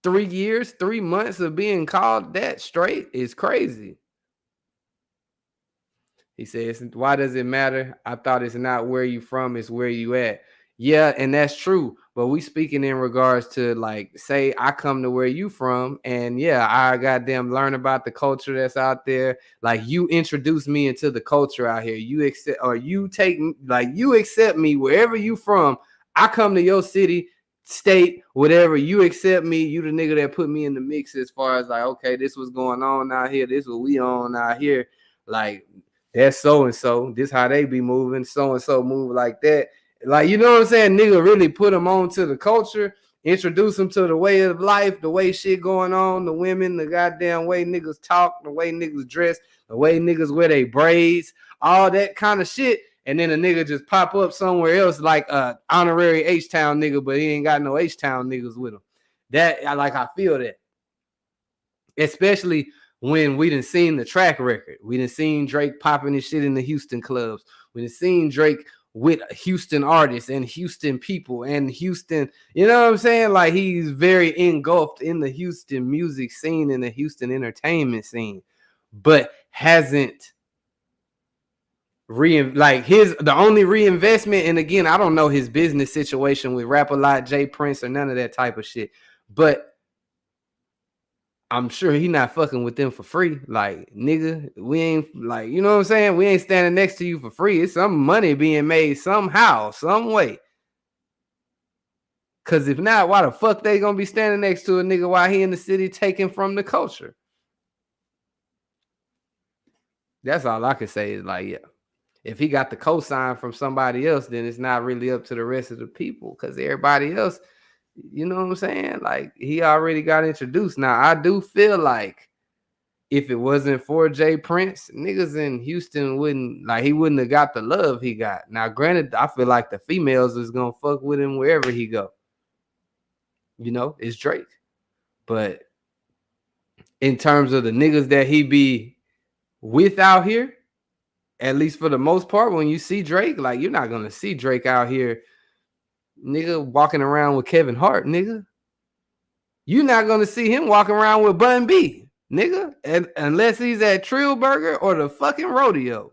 3 years, 3 months of being called that straight is crazy. He says, why does it matter? I thought it's not where you from, it's where you at. Yeah, and that's true. But we speaking in regards to, like, say I come to where you from, and yeah, I goddamn learn about the culture that's out there. Like, you introduce me into the culture out here. You accept, or you take, like, you accept me wherever you from. I come to your city, state, whatever. You accept me. You the nigga that put me in the mix as far as like, okay, this was going on out here. This what we on out here. Like, that's so-and-so. This how they be moving. So-and-so move like that. Like, you know what I'm saying? Nigga really put them on to the culture, introduce them to the way of life, the way shit going on, the women, the goddamn way niggas talk, the way niggas dress, the way niggas wear their braids, all that kind of shit. And then a nigga just pop up somewhere else like a honorary H-Town nigga, but he ain't got no H-Town niggas with him. I feel that. Especially when we done seen the track record. We done seen Drake popping his shit in the Houston clubs. We done seen Drake with Houston artists and Houston people and Houston, you know what I'm saying? Like, he's very engulfed in the Houston music scene and the Houston entertainment scene, but hasn't the only reinvestment. And again, I don't know his business situation with Rap-A-Lot, Jay Prince, or none of that type of shit, but I'm sure he not fucking with them for free. Like, nigga, we ain't, like, you know what I'm saying? We ain't standing next to you for free. It's some money being made somehow, some way. Because if not, why the fuck they gonna be standing next to a nigga while he in the city taking from the culture? That's all I can say is, like, yeah. If he got the cosign from somebody else, then it's not really up to the rest of the people, because everybody else, you know what I'm saying? Like, he already got introduced. Now, I do feel like if it wasn't for Jay Prince, niggas in Houston wouldn't have got the love he got. Now, granted, I feel like the females is going to fuck with him wherever he go. You know, it's Drake. But in terms of the niggas that he be with out here, at least for the most part, when you see Drake, like, you're not going to see Drake out here, nigga, walking around with Kevin Hart, nigga. You're not going to see him walking around with Bun B, nigga, unless he's at Trillburger or the fucking rodeo.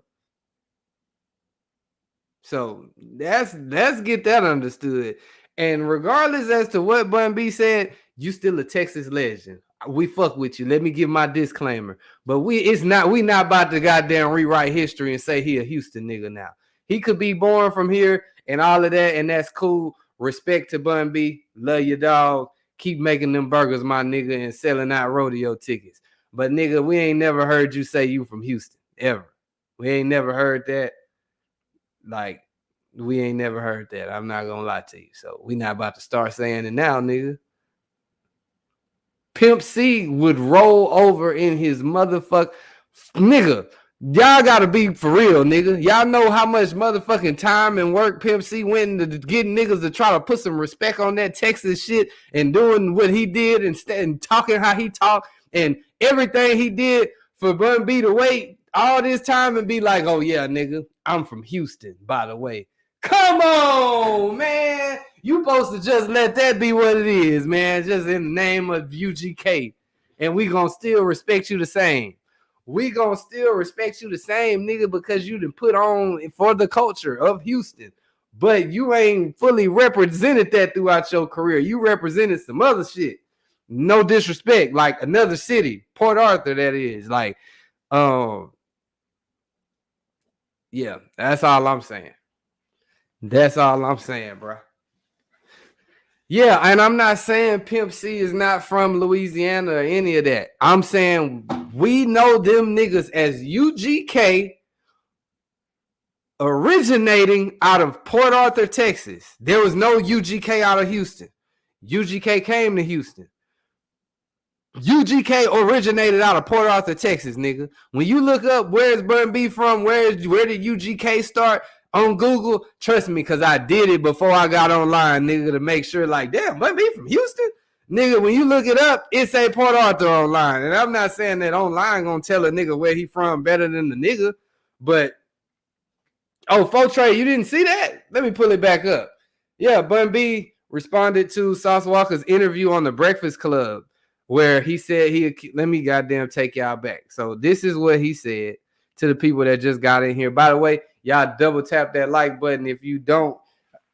So let's get that understood. And regardless as to what Bun B said, you still a Texas legend. We fuck with you. Let me give my disclaimer. But we not about to goddamn rewrite history and say he a Houston nigga now. He could be born from here and all of that, and that's cool. Respect to Bun B. Love your dog. Keep making them burgers, my nigga, and selling out rodeo tickets. But, nigga, we ain't never heard you say you from Houston, ever. We ain't never heard that. Like, we ain't never heard that. I'm not going to lie to you. So, we not about to start saying it now, nigga. Pimp C would roll over in his motherfucker. Nigga, y'all gotta be for real, nigga. Y'all know how much motherfucking time and work Pimp C went into getting niggas to try to put some respect on that Texas shit and doing what he did and talking how he talked and everything he did for Bun B to wait all this time and be like, oh yeah, nigga, I'm from Houston, by the way. Come on, man. You supposed to just let that be what it is, man. Just in the name of UGK. And we gonna still respect you the same. We gonna still respect you the same, nigga, because you done put on for the culture of Houston. But you ain't fully represented that throughout your career. You represented some other shit. No disrespect. Like another city. Port Arthur, that is. Like, yeah, that's all I'm saying. That's all I'm saying, bro. Yeah, and I'm not saying Pimp C is not from Louisiana or any of that. I'm saying we know them niggas as UGK originating out of Port Arthur, Texas. There was no UGK out of Houston. UGK came to Houston. UGK originated out of Port Arthur, Texas, nigga. When you look up where's Bun B from, where did UGK start on Google, trust me, because I did it before I got online, nigga, to make sure, like, damn, Bun B from Houston? Nigga, when you look it up, it say Port Arthur online. And I'm not saying that online gonna tell a nigga where he from better than the nigga, but oh, Fotre, you didn't see that? Let me pull it back up. Yeah, Bun B responded to Sauce Walka's interview on the Breakfast Club, where he said let me goddamn take y'all back. So this is what he said to the people that just got in here. By the way, y'all double tap that like button. If you don't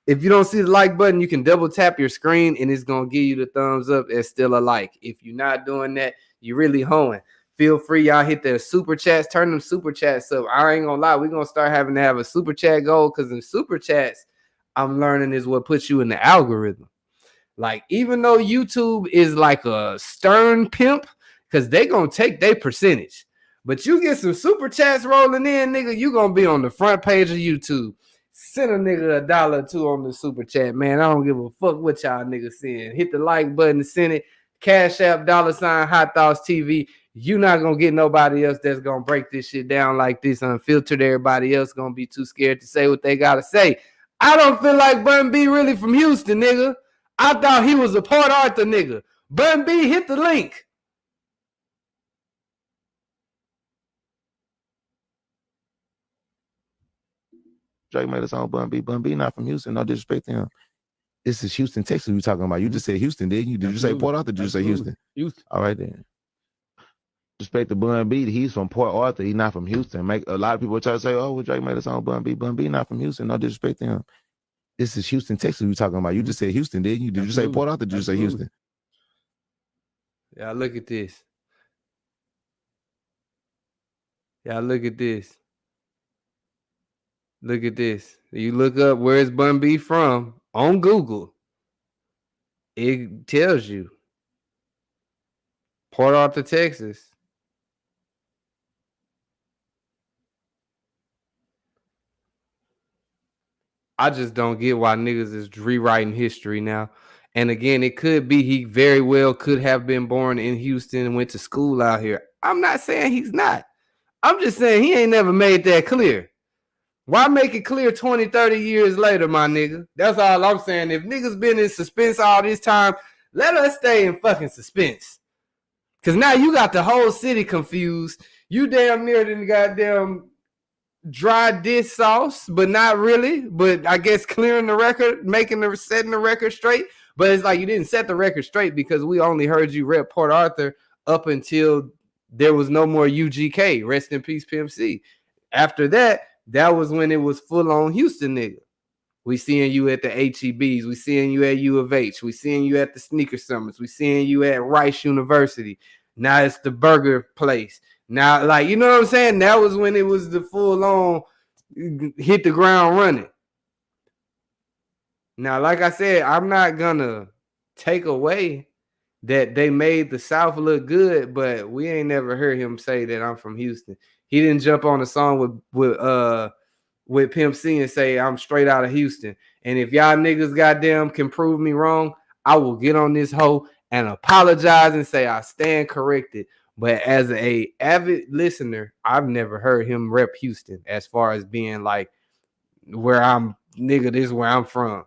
see the like button, you can double tap your screen and it's gonna give you the thumbs up as still a like. If you're not doing that, you're really hoeing. Feel free, y'all hit the super chats, turn them super chats up. I ain't gonna lie, we're gonna start having to have a super chat goal, because in super chats, I'm learning is what puts you in the algorithm. Like, even though YouTube is like a stern pimp, because they gonna take their percentage, but you get some super chats rolling in, nigga, you gonna be on the front page of YouTube. Send a nigga $1 or $2 on the super chat, man. I don't give a fuck what y'all niggas saying. Hit the like button, send it. Cash App, $ HighThoughtsTV. You not gonna get nobody else that's gonna break this shit down like this unfiltered. Everybody else gonna be too scared to say what they gotta say. I don't feel like Bun B really from Houston, nigga. I thought he was a Port Arthur nigga. Bun B, hit the link. Drake made a song Bun B. Bun B not from Houston. No disrespect to him. This is Houston, Texas. We talking about. You just said Houston, didn't you? Did you say Port Arthur? Did you say Houston? Houston. All right then. Respect to Bun B. He's from Port Arthur. He's not from Houston. Make a lot of people try to say, "Oh, well, Drake made a song Bun B." Bun B not from Houston. No disrespect to him. This is Houston, Texas. We talking about. You just said Houston, didn't you? Did you say Port Arthur? Did you say Houston? Yeah, look at this. Yeah, look at this. Look at this. You look up where's Bun B from on Google. It tells you Port Arthur, Texas. I just don't get why niggas is rewriting history now. And again, it could be he very well could have been born in Houston and went to school out here. I'm not saying he's not. I'm just saying he ain't never made that clear. Why make it clear 20, 30 years later, my nigga? That's all I'm saying. If niggas been in suspense all this time, let us stay in fucking suspense. Because now you got the whole city confused. You damn near the goddamn dry dish sauce, but not really. But I guess clearing the record, setting the record straight. But it's like you didn't set the record straight because we only heard you rep Port Arthur up until there was no more UGK. Rest in peace, Pimp C. After that, that was when it was full on Houston nigga. We seeing you at the HEBs. We seeing you at U of H. We seeing you at the sneaker summits. We seeing you at Rice University. Now it's the burger place. Now, like, you know what I'm saying? That was when it was the full on hit the ground running. Now, like I said, I'm not gonna take away that they made the South look good, but we ain't never heard him say that I'm from Houston. He didn't jump on a song with Pimp C and say I'm straight out of Houston. And if y'all niggas goddamn can prove me wrong, I will get on this hoe and apologize and say I stand corrected. But as a avid listener, I've never heard him rep Houston as far as being like where I'm nigga, this is where I'm from.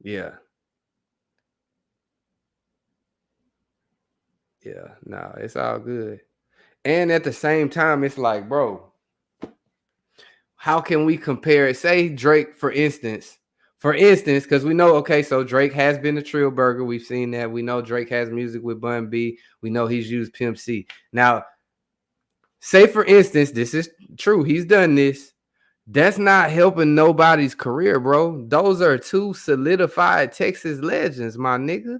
Yeah. Yeah, no, it's all good. And at the same time, it's like, bro, how can we compare it? Say Drake, for instance, because we know, okay, so Drake has been a Trill Burger. We've seen that. We know Drake has music with Bun B. We know he's used Pimp C. Now, say, for instance, this is true. He's done this. That's not helping nobody's career, bro. Those are two solidified Texas legends, my nigga.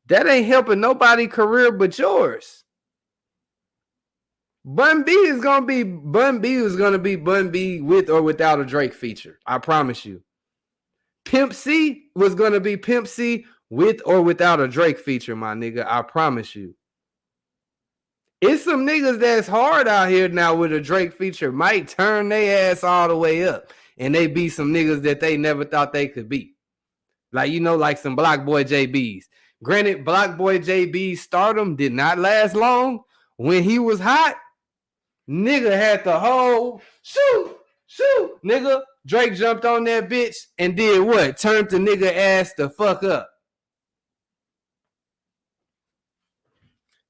That ain't helping nobody's career but yours. Bun B is gonna be Bun B with or without a Drake feature. I promise you. Pimp C was gonna be Pimp C with or without a Drake feature, my nigga. I promise you. It's some niggas that's hard out here now with a Drake feature might turn their ass all the way up, and they be some niggas that they never thought they could be. Like, you know, like some Block Boy JBs. Granted, Block Boy JB's stardom did not last long. When he was hot, nigga had the whole shoot, nigga. Drake jumped on that bitch and did what? Turned the nigga ass the fuck up.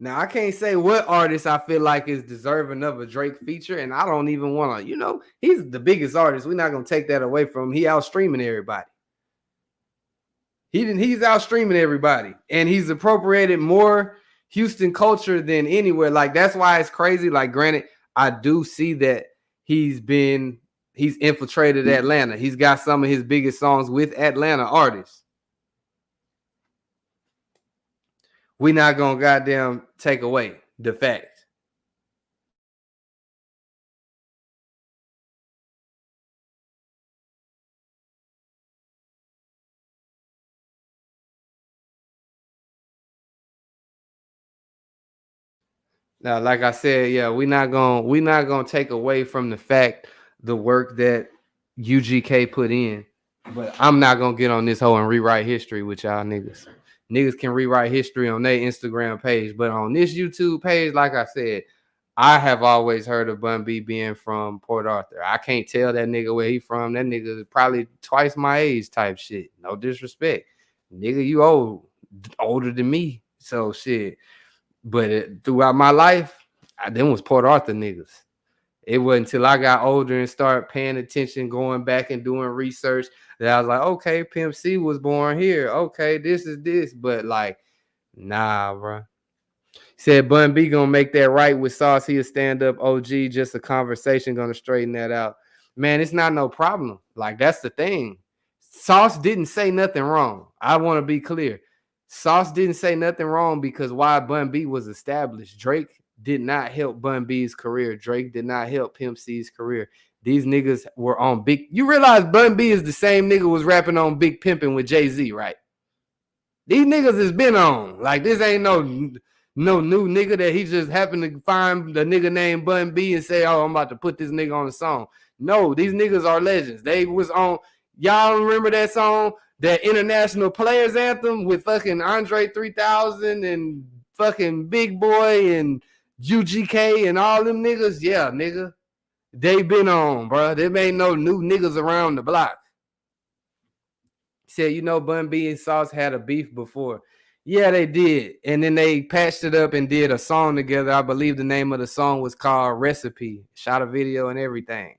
Now, I can't say what artist I feel like is deserving of a Drake feature, and I don't even want to, you know, he's the biggest artist. We're not going to take that away from him. He out streaming everybody. He's out streaming everybody, and he's appropriated more Houston culture than anywhere. Like, that's why it's crazy. Like, granted, I do see that he's infiltrated Atlanta. He's got some of his biggest songs with Atlanta artists. We're not gonna goddamn take away the fact. Now, like I said, yeah, we're not gonna take away from the fact the work that UGK put in. But I'm not gonna get on this hoe and rewrite history with y'all niggas. Niggas can rewrite history on their Instagram page, but on this YouTube page, like I said, I have always heard of Bun B being from Port Arthur. I can't tell that nigga where he from. That nigga is probably twice my age type shit. No disrespect. Nigga, you older than me. So shit. But throughout my life, them was Port Arthur niggas. It wasn't until I got older and started paying attention, going back and doing research, that I was like, okay, Pimp C was born here. Okay, this is this. But like, nah, bro. Said Bun B gonna make that right with Sauce. He a stand-up OG, just a conversation gonna straighten that out. Man, it's not no problem. Like, that's the thing. Sauce didn't say nothing wrong. I want to be clear. Sauce didn't say nothing wrong because why Bun B was established. Drake did not help Bun B's career. Drake did not help Pimp C's career. These niggas were on big. You realize Bun B is the same nigga was rapping on Big Pimpin' with Jay-Z, right? These niggas has been on. Like, this ain't no new nigga that he just happened to find the nigga named Bun B and say, oh, I'm about to put this nigga on the song. No, these niggas are legends. They was on. Y'all remember that song? That International Players Anthem with fucking Andre 3000 and fucking Big Boy and UGK and all them niggas? Yeah, nigga. They been on, bro. There ain't no new niggas around the block. Said, you know, Bun B and Sauce had a beef before. Yeah, they did. And then they patched it up and did a song together. I believe the name of the song was called Recipe. Shot a video and everything.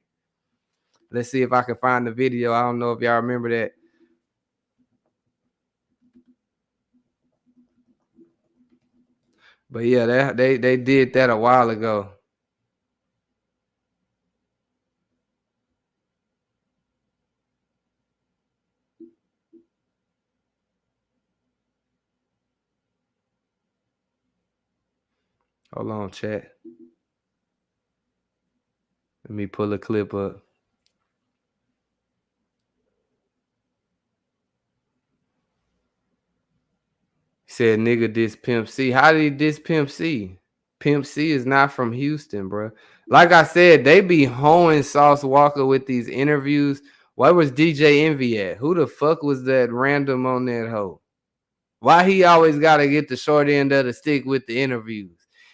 Let's see if I can find the video. I don't know if y'all remember that. But yeah, they did that a while ago. Hold on, chat. Let me pull a clip up. He said, nigga, diss Pimp C. How did he diss Pimp C? Pimp C is not from Houston, bro. Like I said, they be hoeing Sauce Walka with these interviews. Why was DJ Envy at? Who the fuck was that random on that hoe? Why he always got to get the short end of the stick with the interviews?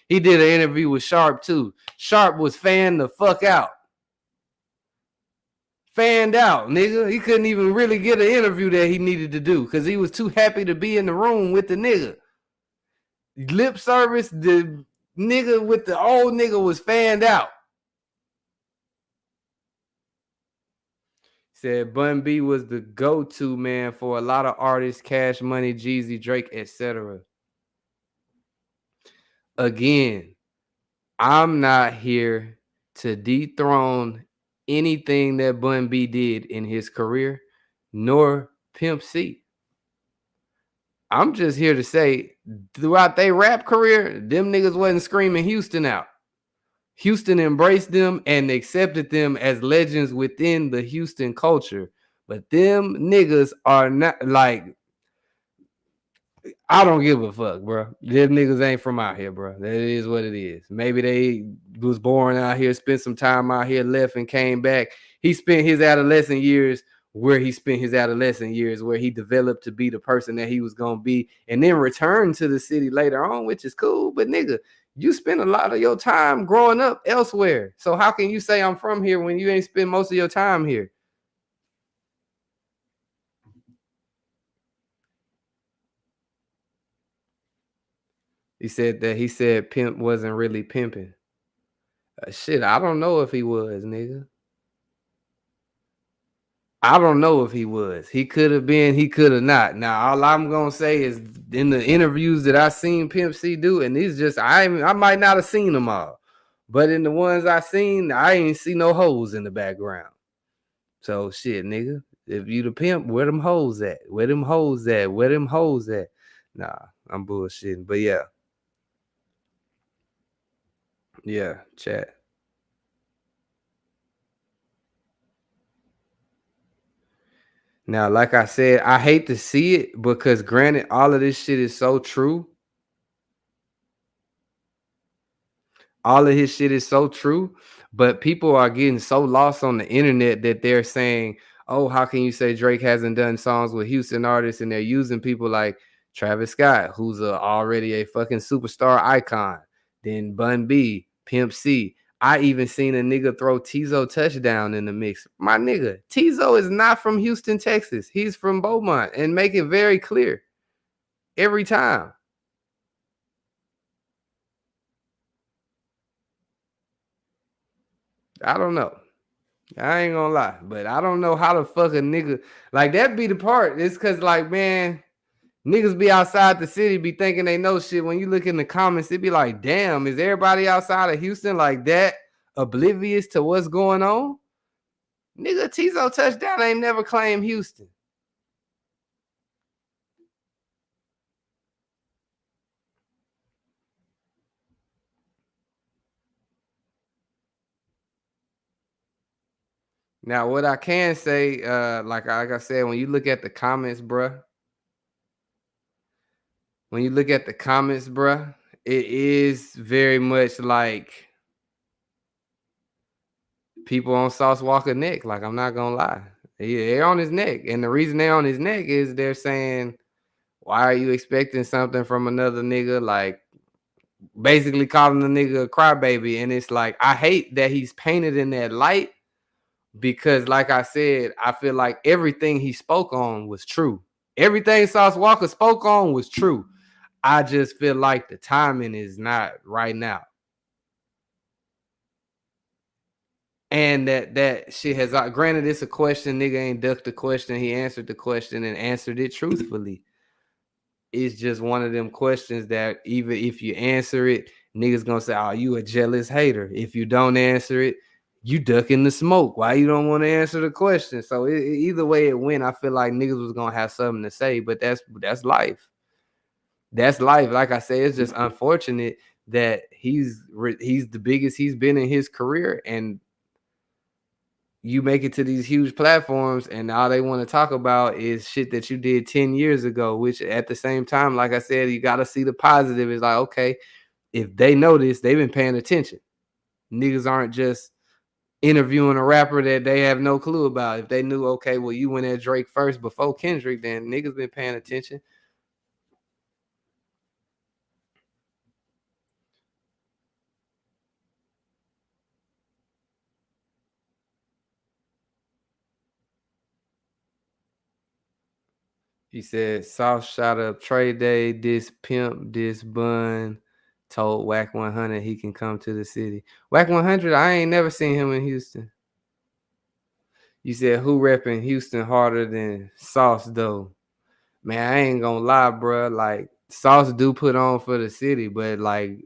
He did an interview with Sharp, too. Sharp was fanned the fuck out. Fanned out, nigga. He couldn't even really get an interview that he needed to do because he was too happy to be in the room with the nigga. Lip service, the nigga with the old nigga was fanned out. Said Bun B was the go-to man for a lot of artists, Cash Money, Jeezy, Drake, etc. Again, I'm not here to dethrone anything that Bun B did in his career, nor Pimp C. I'm just here to say, throughout their rap career, them niggas wasn't screaming Houston out. Houston embraced them and accepted them as legends within the Houston culture. But them niggas are not like, I don't give a fuck, bro. Them niggas ain't from out here, bro. That is what it is. Maybe they was born out here, spent some time out here, left and came back. He spent his adolescent years where he developed to be the person that he was gonna be, and then returned to the city later on, which is cool. But nigga, you spend a lot of your time growing up elsewhere. So how can you say I'm from here when you ain't spend most of your time here? He said pimp wasn't really pimping. Shit, I don't know if he was, nigga. I don't know if he was. He could have been, he could have not. Now, all I'm gonna say is in the interviews that I seen Pimp C do, and these just I might not have seen them all, but in the ones I seen, I ain't see no hoes in the background. So shit, nigga. If you the pimp, where them hoes at? Where them hoes at? Where them hoes at? Nah, I'm bullshitting. But yeah. Yeah, chat. Now, like I said, I hate to see it because granted, all of this shit is so true. All of his shit is so true, but people are getting so lost on the internet that they're saying, oh, how can you say Drake hasn't done songs with Houston artists? And they're using people like Travis Scott, who's already a fucking superstar icon. Then Bun B, Pimp C. I even seen a nigga throw Tizo Touchdown in the mix. My nigga, Tizo is not from Houston, Texas. He's from Beaumont, and make it very clear every time. I don't know. I ain't gonna lie, but I don't know how the fuck a nigga like that be the part. It's cause like, man, niggas be outside the city be thinking they know shit. When you look in the comments, it be like, damn, is everybody outside of Houston like that oblivious to what's going on? Nigga, Tizo Touchdown ain't never claimed Houston. Now, what I can say, like I said, when you look at the comments, bruh, it is very much like people on Sauce Walker neck. Like, I'm not gonna lie. They're on his neck. And the reason they're on his neck is they're saying, why are you expecting something from another nigga? Like, basically calling the nigga a crybaby. And it's like, I hate that he's painted in that light because, like I said, I feel like everything he spoke on was true. Everything Sauce Walker spoke on was true. I just feel like the timing is not right now. And that shit has, granted, it's a question. Nigga ain't ducked the question. He answered the question and answered it truthfully. It's just one of them questions that even if you answer it, niggas gonna say, oh, you a jealous hater. If you don't answer it, you ducking the smoke. Why you don't want to answer the question? So either way it went, I feel like niggas was gonna have something to say, but that's life. That's life. Like I say, it's just unfortunate that he's the biggest he's been in his career, and you make it to these huge platforms and all they want to talk about is shit that you did 10 years ago, which at the same time, like I said, you got to see the positive. It's like, okay, if they know this, they've been paying attention. Niggas aren't just interviewing a rapper that they have no clue about. If they knew, okay, well, you went at Drake first before Kendrick, then niggas been paying attention. He said, South shot up Trey Day, this pimp, this bun, told Whack 100 he can come to the city. Whack 100, I ain't never seen him in Houston. You said, who repping Houston harder than Sauce, though? Man, I ain't gonna lie, bro. Like, Sauce do put on for the city, but, like,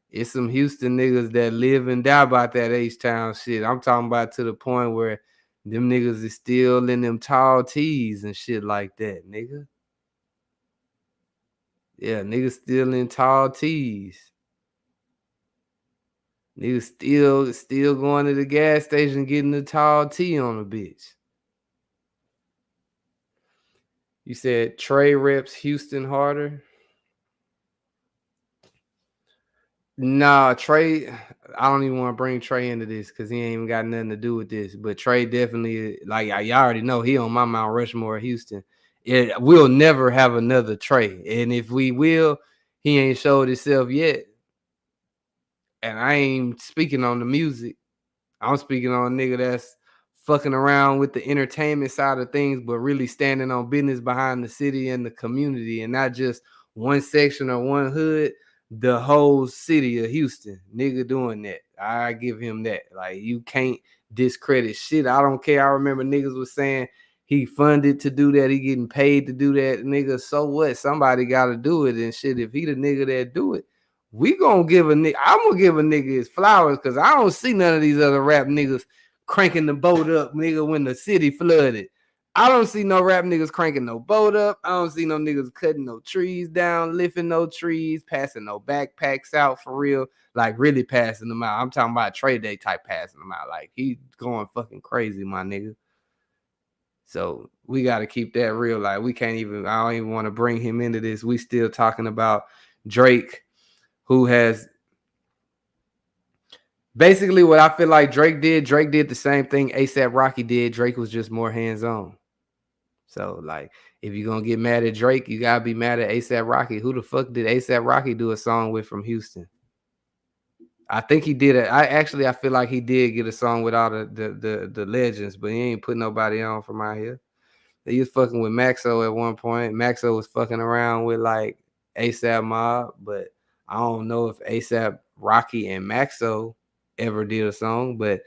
it's some Houston niggas that live and die about that H-Town shit. I'm talking about to the point where them niggas is still in them tall tees and shit like that, nigga. Yeah, niggas still in tall tees. Niggas still going to the gas station getting the tall tea on a bitch. You said Trey reps Houston harder. Nah, Trey, I don't even want to bring Trey into this because he ain't even got nothing to do with this. But Trey definitely, like y'all already know, he on my Mount Rushmore, Houston. We'll never have another Trey. And if we will, he ain't showed himself yet. And I ain't speaking on the music. I'm speaking on a nigga that's fucking around with the entertainment side of things, but really standing on business behind the city and the community, and not just one section or one hood, the whole city of Houston. Nigga doing that. I give him that. Like, you can't discredit shit. I don't care. I remember niggas was saying he funded to do that. He getting paid to do that. Nigga, so what? Somebody got to do it and shit. If he the nigga that do it, we gonna give a nigga. I'm gonna give a nigga his flowers because I don't see none of these other rap niggas cranking the boat up, nigga, when the city flooded. I don't see no rap niggas cranking no boat up. I don't see no niggas cutting no trees down, lifting no trees, passing no backpacks out for real, like really passing them out. I'm talking about trade day type passing them out. Like, he going fucking crazy, my nigga. So we got to keep that real. Like, we can't even, I don't even want to bring him into this. We still talking about Drake, who has basically what I feel like Drake did the same thing A$AP Rocky did. Drake was just more hands-on. So, like, if you're going to get mad at Drake, you got to be mad at A$AP Rocky. Who the fuck did A$AP Rocky do a song with from Houston? I think he did it. I feel like he did get a song with all the legends, but he ain't put nobody on from out here. He was fucking with Maxo at one point. Maxo was fucking around with, like, A$AP Mob, but I don't know if A$AP Rocky and Maxo ever did a song, but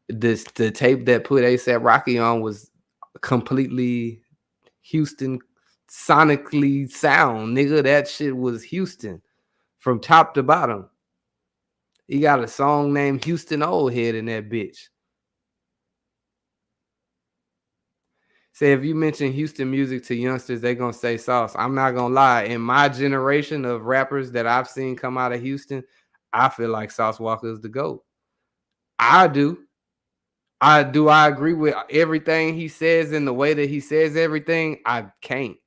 the tape that put A$AP Rocky on was completely Houston sonically sound, nigga. That shit was Houston from top to bottom. He got a song named Houston Old Head in that bitch. Say, if you mention Houston music to youngsters, they gonna say Sauce. I'm not gonna lie. In my generation of rappers that I've seen come out of Houston, I feel like Sauce Walka is the GOAT. I do. I agree with everything he says and the way that he says everything. I can't.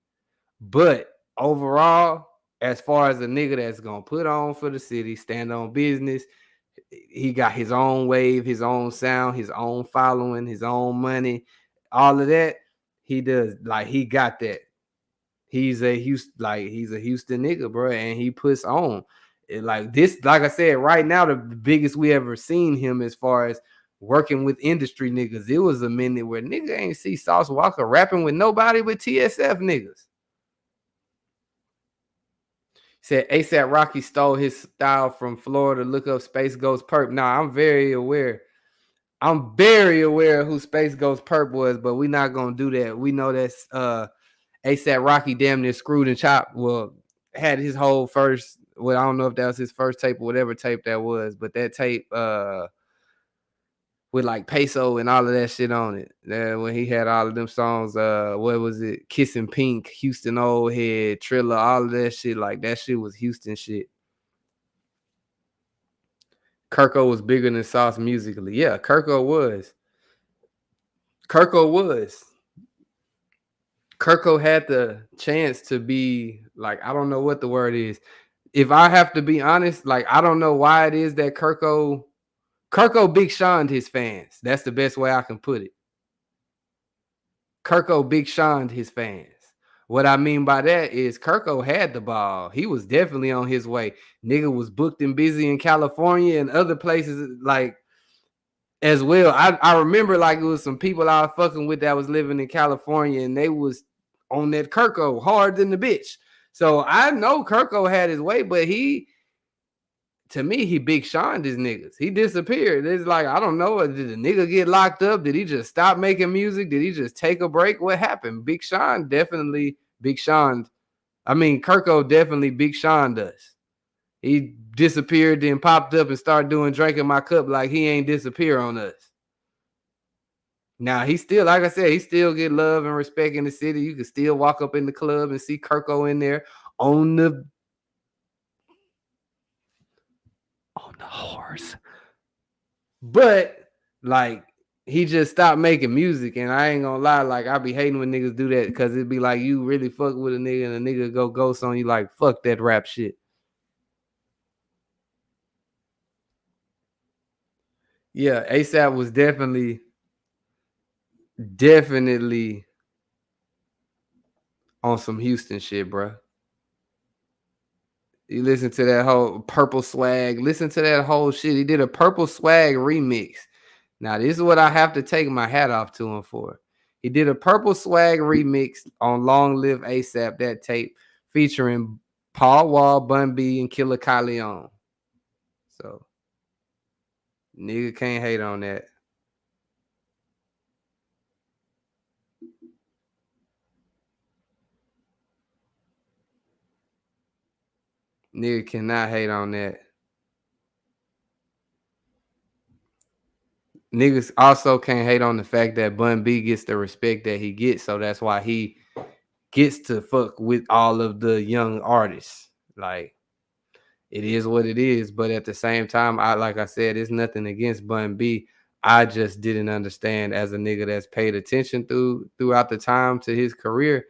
But overall, as far as a nigga that's gonna put on for the city, stand on business, he got his own wave, his own sound, his own following, his own money, all of that. He does. Like, he got that. He's a Houston nigga, bro, and he puts on. Like this, like I said, right now, the biggest we ever seen him as far as working with industry niggas. It was a minute where nigga ain't see Sauce Walka rapping with nobody but TSF niggas. Said A$AP Rocky stole his style from Florida. Look up Space Ghost Perp. Nah, I'm very aware. I'm very aware of who Space Ghost Perp was, but we're not gonna do that. We know that's A$AP Rocky damn near screwed and chopped. Well, had his whole first. Well, I don't know if that was his first tape or whatever tape that was, but that tape with like Peso and all of that shit on it. When he had all of them songs, what was it? Kissin' Pink, Houston Old Head, Triller, all of that shit. Like, that shit was Houston shit. Kirko was bigger than Sauce musically. Yeah, Kirko was. Kirko had the chance to be, like, I don't know what the word is. If I have to be honest, like, I don't know why it is that Kirko Big Sean'd his fans. That's the best way I can put it. Kirko Big Sean'd his fans. What I mean by that is Kirko had the ball. He was definitely on his way. Nigga was booked and busy in California and other places, like, as well. I remember, like, it was some people I was fucking with that was living in California, and they was on that Kirko hard than the bitch. So I know Kirko had his way, but to me, he Big Sean'd his niggas. He disappeared. It's like, I don't know. Did the nigga get locked up? Did he just stop making music? Did he just take a break? What happened? Big Sean definitely Big Sean. I mean, Kirko definitely Big Sean does. He disappeared, then popped up and started doing Drinking My Cup like he ain't disappear on us. Now, he still, like I said, he still get love and respect in the city. You can still walk up in the club and see Kirko in there on on the horse. But like he just stopped making music, and I ain't gonna lie, like I be hating when niggas do that because it'd be like you really fuck with a nigga and a nigga go ghost on you, like fuck that rap shit. Yeah, ASAP was definitely on some Houston shit, bro. You listen to that whole Purple Swag. Listen to that whole shit. He did a Purple Swag remix. Now, this is what I have to take my hat off to him for. He did a Purple Swag remix on Long Live ASAP, that tape, featuring Paul Wall, Bun B, and Killer Kyleon. So, nigga can't hate on that. Nigga cannot hate on that. Niggas also can't hate on the fact that Bun B gets the respect that he gets, so that's why he gets to fuck with all of the young artists. Like, it is what it is, but at the same time, like I said, it's nothing against Bun B. I just didn't understand, as a nigga that's paid attention throughout the time to his career,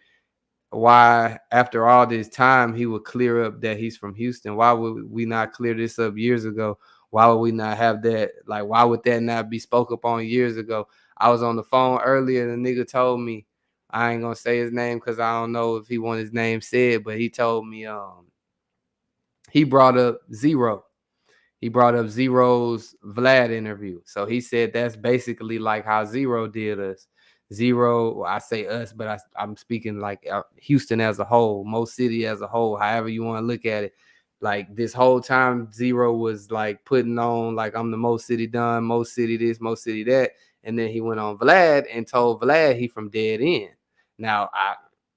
why after all this time he would clear up that he's from Houston. Why would we not clear this up years ago? Why would we not have that? Like, why would that not be spoke upon years ago? I was on the phone earlier and the nigga told me, I ain't gonna say his name because I don't know if he want his name said, but he told me he brought up Zero. He brought up Zero's Vlad interview. So he said that's basically like how Zero did us. Zero, well, I say us, but I'm speaking like Houston as a whole, Mo City as a whole, however you want to look at it. Like this whole time, Zero was like putting on like I'm the Mo City Don, Mo City this, Mo City that. And then he went on Vlad and told Vlad he from Dead End. Now, I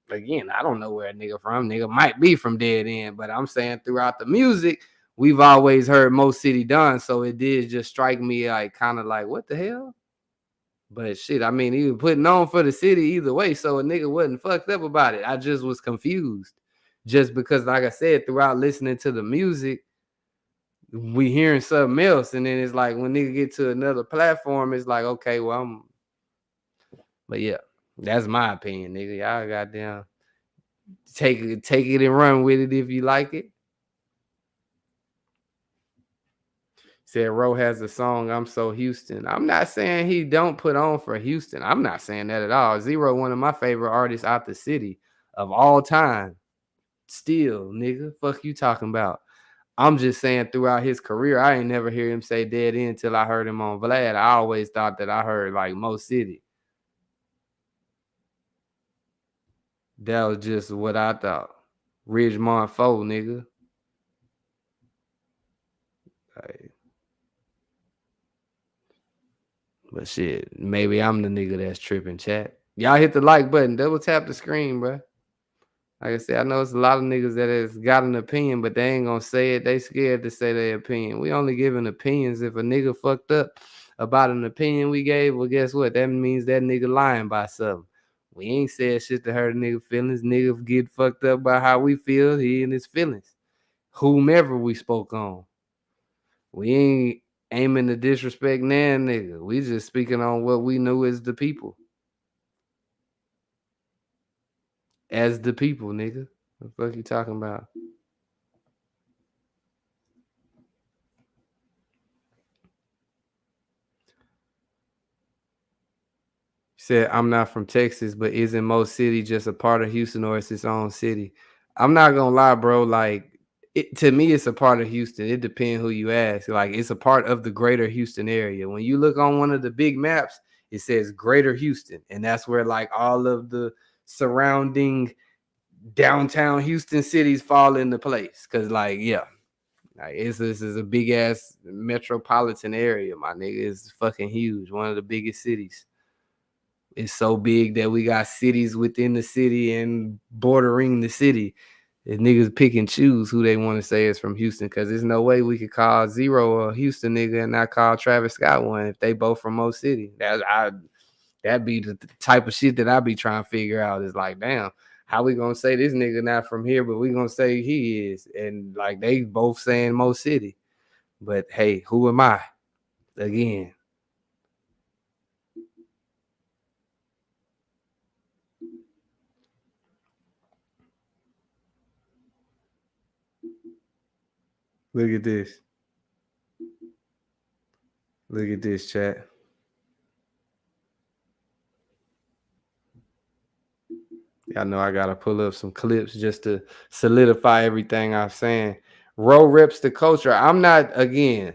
don't know where a nigga from. Nigga might be from Dead End, but I'm saying throughout the music, we've always heard Mo City Don, so it did just strike me like kind of like, what the hell? But shit, I mean, he was putting on for the city either way, so a nigga wasn't fucked up about it. I just was confused. Just because, like I said, throughout listening to the music, we hearing something else, and then it's like when nigga get to another platform, it's like, okay, well, but yeah, that's my opinion, nigga. Y'all goddamn take it and run with it if you like it. Said Ro has a song, I'm So Houston. I'm not saying he don't put on for Houston. I'm not saying that at all. Zero, one of my favorite artists out the city of all time. Still, nigga, fuck you talking about. I'm just saying throughout his career, I ain't never hear him say Dead End until I heard him on Vlad. I always thought that I heard like Mo City. That was just what I thought. Ridgemont 4, nigga. Like, but shit, maybe I'm the nigga that's tripping, chat. Y'all hit the like button. Double tap the screen, bro. Like I said, I know it's a lot of niggas that has got an opinion, but they ain't gonna say it. They scared to say their opinion. We only giving opinions if a nigga fucked up about an opinion we gave. Well, guess what? That means that nigga lying by something. We ain't said shit to hurt a nigga feelings. Nigga get fucked up by how we feel. He and his feelings. Whomever we spoke on. We ain't aiming to disrespect nan nigga. We just speaking on what we knew as the people. As the people, nigga. What the fuck you talking about? Said, I'm not from Texas, but isn't Mo City just a part of Houston or it's its own city? I'm not gonna lie, bro. Like, to me, it's a part of Houston. It depends who you ask. Like, it's a part of the greater Houston area. When you look on one of the big maps, it says Greater Houston, and that's where like all of the surrounding downtown Houston cities fall into place. Cause like, yeah, like this is a big ass metropolitan area, my nigga. It's fucking huge. One of the biggest cities. It's so big that we got cities within the city and bordering the city. If niggas pick and choose who they want to say is from Houston, because there's no way we could call Zero a Houston nigga and not call Travis Scott one if they both from Mo City. That'd be the type of shit that I be trying to figure out. Is like, damn, how we gonna say this nigga not from here, but we gonna say he is, and like they both saying Mo City. But hey, who am I? Again. Look at this. Look at this, chat. Y'all know I gotta pull up some clips just to solidify everything I'm saying. Ro reps the culture. I'm not, again.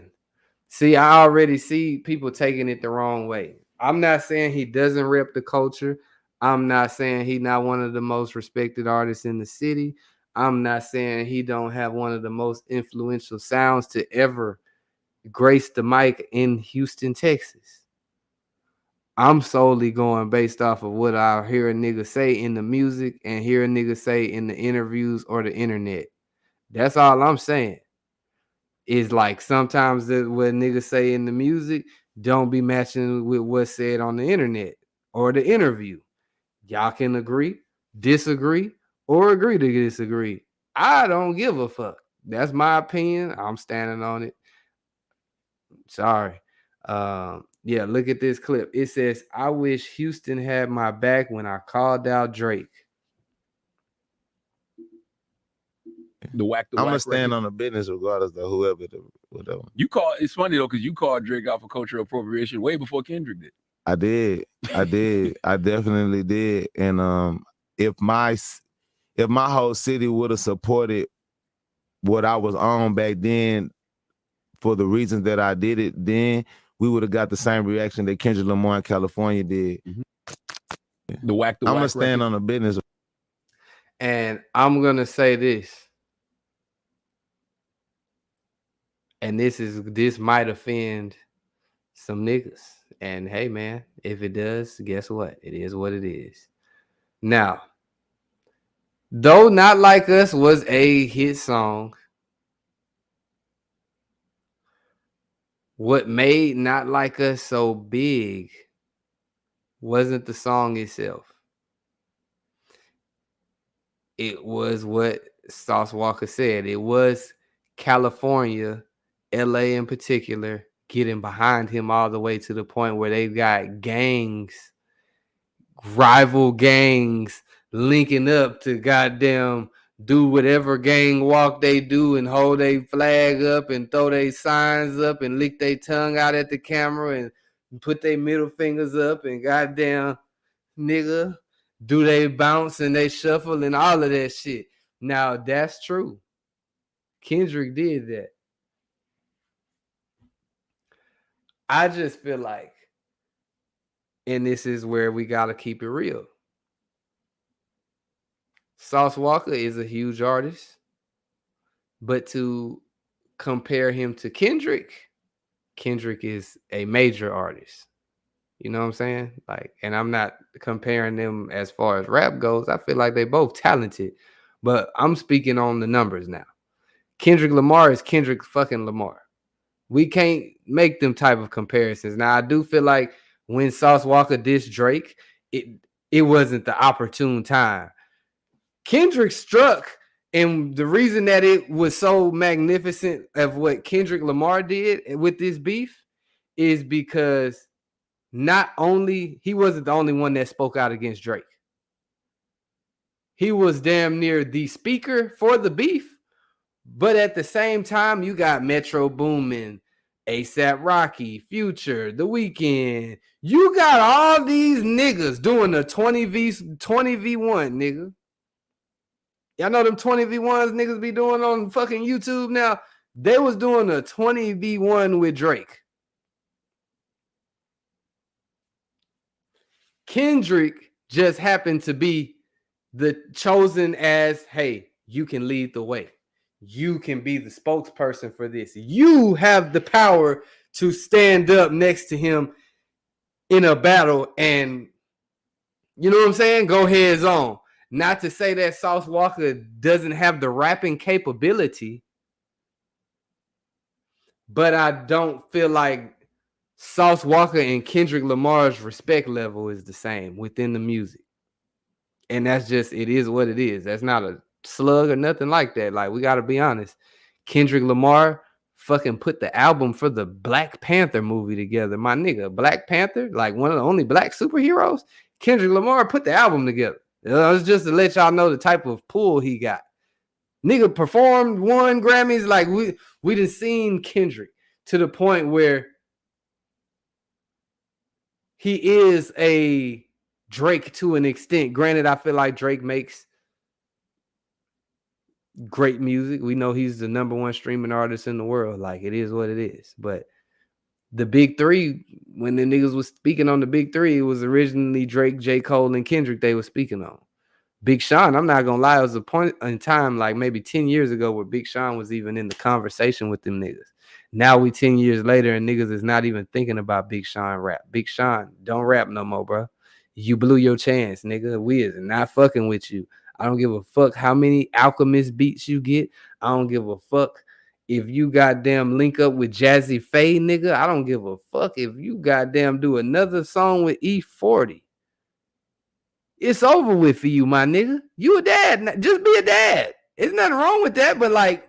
See, I already see people taking it the wrong way. I'm not saying he doesn't rep the culture. I'm not saying he's not one of the most respected artists in the city. I'm not saying he don't have one of the most influential sounds to ever grace the mic in Houston, Texas. I'm solely going based off of what I hear a nigga say in the music and hear a nigga say in the interviews or the internet. That's all I'm saying. Is like sometimes what niggas say in the music don't be matching with what's said on the internet or the interview. Y'all can agree, disagree, or agree to disagree. I don't give a fuck. That's my opinion. I'm standing on it. Sorry. Yeah, look at this clip. It says, I wish Houston had my back when I called out Drake. The whack. I'm gonna stand on the business regardless of whoever, whatever. You call it's funny though, because you called Drake out for cultural appropriation way before Kendrick did. I did. I definitely did. And if my whole city would have supported what I was on back then for the reasons that I did it, then we would have got the same reaction that Kendrick Lamar in California did. Mm-hmm. The whack. I'm gonna stand on the business. And I'm gonna say this. And this might offend some niggas. And hey, man, if it does, guess what? It is what it is. Now, though Not Like Us was a hit song, what made Not Like Us so big wasn't the song itself. It was what Sauce Walka said. It was California, LA in particular, getting behind him all the way to the point where they've got gangs, rival gangs, linking up to goddamn do whatever gang walk they do and hold their flag up and throw their signs up and lick their tongue out at the camera and put their middle fingers up and goddamn nigga do they bounce and they shuffle and all of that shit. Now that's true. Kendrick did that. I just feel like, and this is where we gotta keep it real, Sauce Walka is a huge artist, but to compare him to Kendrick is a major artist. You know what I'm saying? Like, and I'm not comparing them as far as rap goes. I feel like they both talented, but I'm speaking on the numbers now. Kendrick Lamar is Kendrick fucking Lamar. We can't make them type of comparisons. Now, I do feel like when Sauce Walka dissed Drake, it wasn't the opportune time. Kendrick struck, and the reason that it was so magnificent of what Kendrick Lamar did with this beef is because not only he wasn't the only one that spoke out against Drake. He was damn near the speaker for the beef, but at the same time, you got Metro Boomin, ASAP Rocky, Future, The Weeknd. You got all these niggas doing a 20v1, nigga. Y'all know them 20v1s niggas be doing on fucking YouTube now? They was doing a 20v1 with Drake. Kendrick just happened to be the chosen as, hey, you can lead the way. You can be the spokesperson for this. You have the power to stand up next to him in a battle and, you know what I'm saying? Go heads on. Not to say that Sauce Walka doesn't have the rapping capability, but I don't feel like Sauce Walka and Kendrick Lamar's respect level is the same within the music. And that's just, it is what it is. That's not a slug or nothing like that. Like, we got to be honest. Kendrick Lamar fucking put the album for the Black Panther movie together. My nigga, Black Panther, like one of the only black superheroes. Kendrick Lamar put the album together. It's just to let y'all know the type of pull he got. Nigga performed, won Grammys. Like we done seen Kendrick to the point where he is a Drake to an extent. Granted, I feel like Drake makes great music. We know he's the #1 streaming artist in the world. Like, it is what it is. But the big three, when the niggas was speaking on the big three, it was originally Drake, J. Cole, and Kendrick they were speaking on. Big Sean, I'm not gonna lie, it was a point in time like maybe 10 years ago where Big Sean was even in the conversation with them niggas. Now we 10 years later and niggas is not even thinking about Big Sean rap. Big Sean, don't rap no more, bro. You blew your chance, nigga. We is not fucking with you. I don't give a fuck how many Alchemist beats you get. I don't give a fuck if you goddamn link up with Jazzy Faye, nigga. I don't give a fuck if you goddamn do another song with E40. It's over with for you, my nigga. You a dad. Just be a dad. There's nothing wrong with that, but like,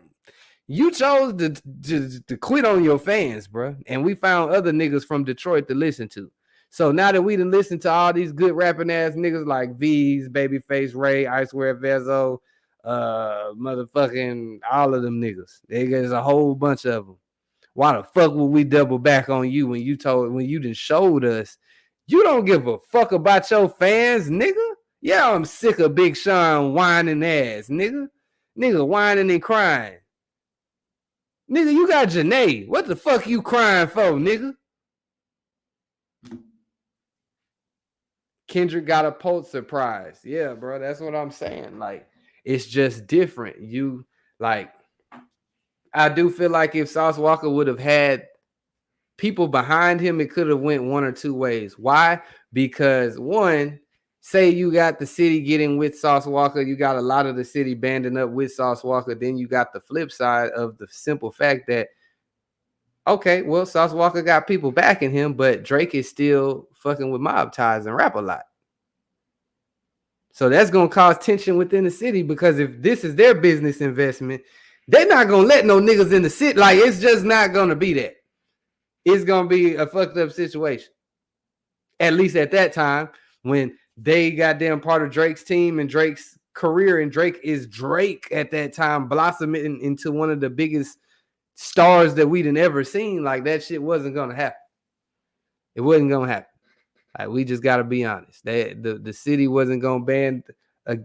you chose to quit on your fans, bro. And we found other niggas from Detroit to listen to. So now that we done listened to all these good rapping ass niggas like V's, Babyface Ray, Icewear Vezo, motherfucking all of them niggas. There's a whole bunch of them. Why the fuck would we double back on you when you done showed us you don't give a fuck about your fans, nigga? Yeah, I'm sick of Big Sean whining ass, nigga. Nigga whining and crying. Nigga, you got Janae. What the fuck you crying for, nigga? Kendrick got a Pulitzer Prize. Yeah, bro, that's what I'm saying. Like, it's just different. You, like, I do feel like if Sauce Walka would have had people behind him, it could have went one or two ways. Why? Because one, say you got the city getting with Sauce Walka, you got a lot of the city banding up with Sauce Walka, then you got the flip side of the simple fact that, okay, well, Sauce Walka got people backing him, but Drake is still fucking with mob ties and rap a lot. So that's going to cause tension within the city, because if this is their business investment, they're not going to let no niggas in the city. Like, it's just not going to be that. It's going to be a fucked up situation. At least at that time, when they goddamn part of Drake's team and Drake's career, and Drake is Drake at that time, blossoming into one of the biggest stars that we'd ever seen. Like, that shit wasn't going to happen. It wasn't going to happen. Like, we just got to be honest. The city wasn't going to band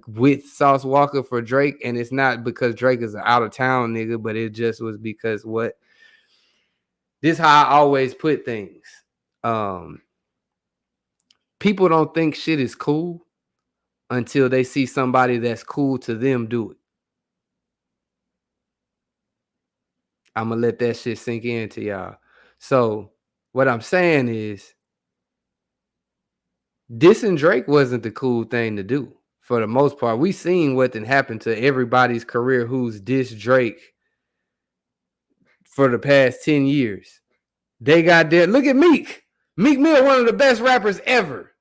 with Sauce Walka for Drake, and it's not because Drake is an out-of-town nigga, but it just was because what? This is how I always put things. People don't think shit is cool until they see somebody that's cool to them do it. I'm going to let that shit sink into y'all. So what I'm saying is, dissing Drake wasn't the cool thing to do. For the most part, we seen what then happened to everybody's career who's dissed Drake for the past 10 years. They got there. Look at Meek. Meek Mill, one of the best rappers ever.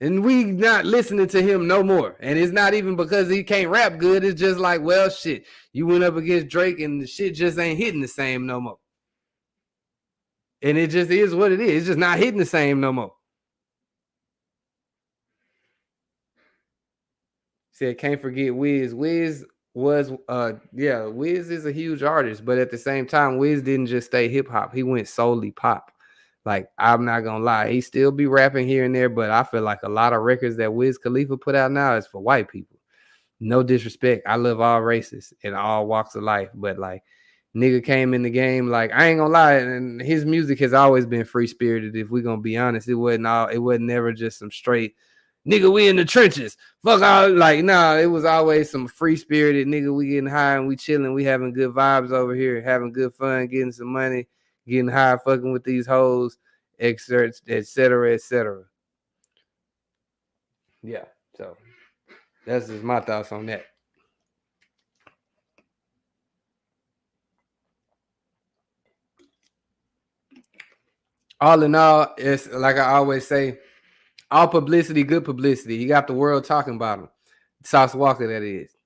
And we not listening to him no more. And it's not even because he can't rap good. It's just like, well, shit. You went up against Drake and the shit just ain't hitting the same no more. And it just is what it is. It's just not hitting the same no more. Said, can't forget Wiz. Wiz was, Wiz is a huge artist. But at the same time, Wiz didn't just stay hip-hop. He went solely pop. Like, I'm not going to lie. He still be rapping here and there, but I feel like a lot of records that Wiz Khalifa put out now is for white people. No disrespect. I love all races and all walks of life. But, like, nigga came in the game, like, I ain't going to lie. And his music has always been free-spirited, if we're going to be honest. It wasn't never just some straight, nigga, we in the trenches. Fuck all. Like, nah, it was always some free-spirited, nigga, we getting high and we chilling. We having good vibes over here, having good fun, getting some money, getting high, fucking with these hoes, excerpts, etc., etc. Yeah, so that's just my thoughts on that. All in all, it's like I always say, all publicity, good publicity. He got the world talking about him. Sauce Walka, that is.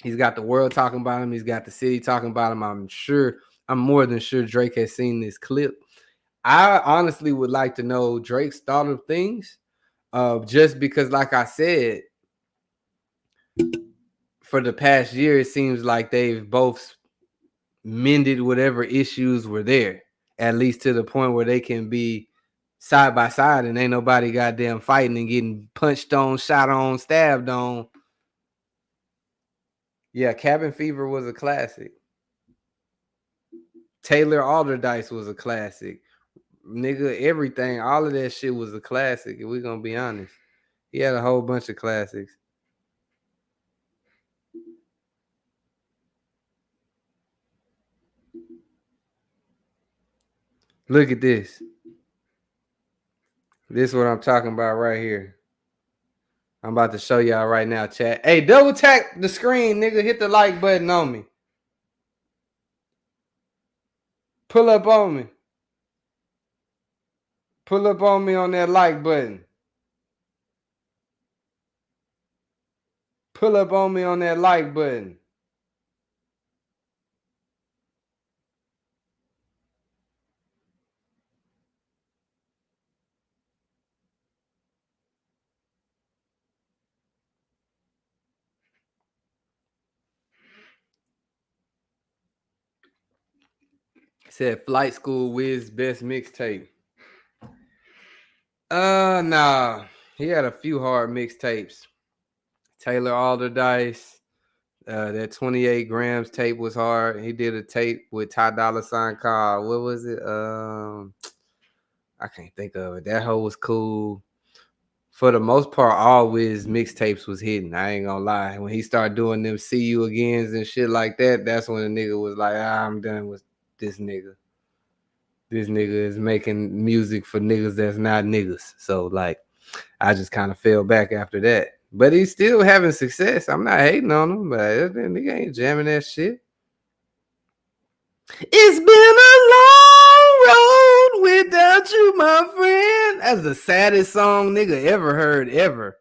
He's got the world talking about him. He's got the city talking about him. I'm sure I'm more than sure Drake has seen this clip. I honestly would like to know Drake's thought of things, just because, like I said, for the past year, it seems like they've both mended whatever issues were there, at least to the point where they can be side by side and ain't nobody goddamn fighting and getting punched on, shot on, stabbed on. Yeah, Cabin Fever was a classic. Taylor Alderdice was a classic. Nigga, everything, all of that shit was a classic, if we're gonna be honest. He had a whole bunch of classics. Look at this. This is what I'm talking about right here. I'm about to show y'all right now, chat. Hey, double tap the screen, nigga. Hit the like button on me. Pull up on me. Pull up on me on that like button. Pull up on me on that like button. Said Flight School Wiz best mixtape. Nah. He had a few hard mixtapes. Taylor Alderdice. That 28 grams tape was hard. He did a tape with Ty Dolla $ign called, what was it? I can't think of it. That hoe was cool. For the most part, all Wiz mixtapes was hitting. I ain't gonna lie. When he started doing them See You Agains and shit like that, that's when the nigga was like, I'm done with this nigga. This nigga is making music for niggas that's not niggas. So, like, I just kind of fell back after that. But he's still having success. I'm not hating on him, but that nigga ain't jamming that shit. It's been a long road without you, my friend. That's the saddest song nigga ever heard, ever.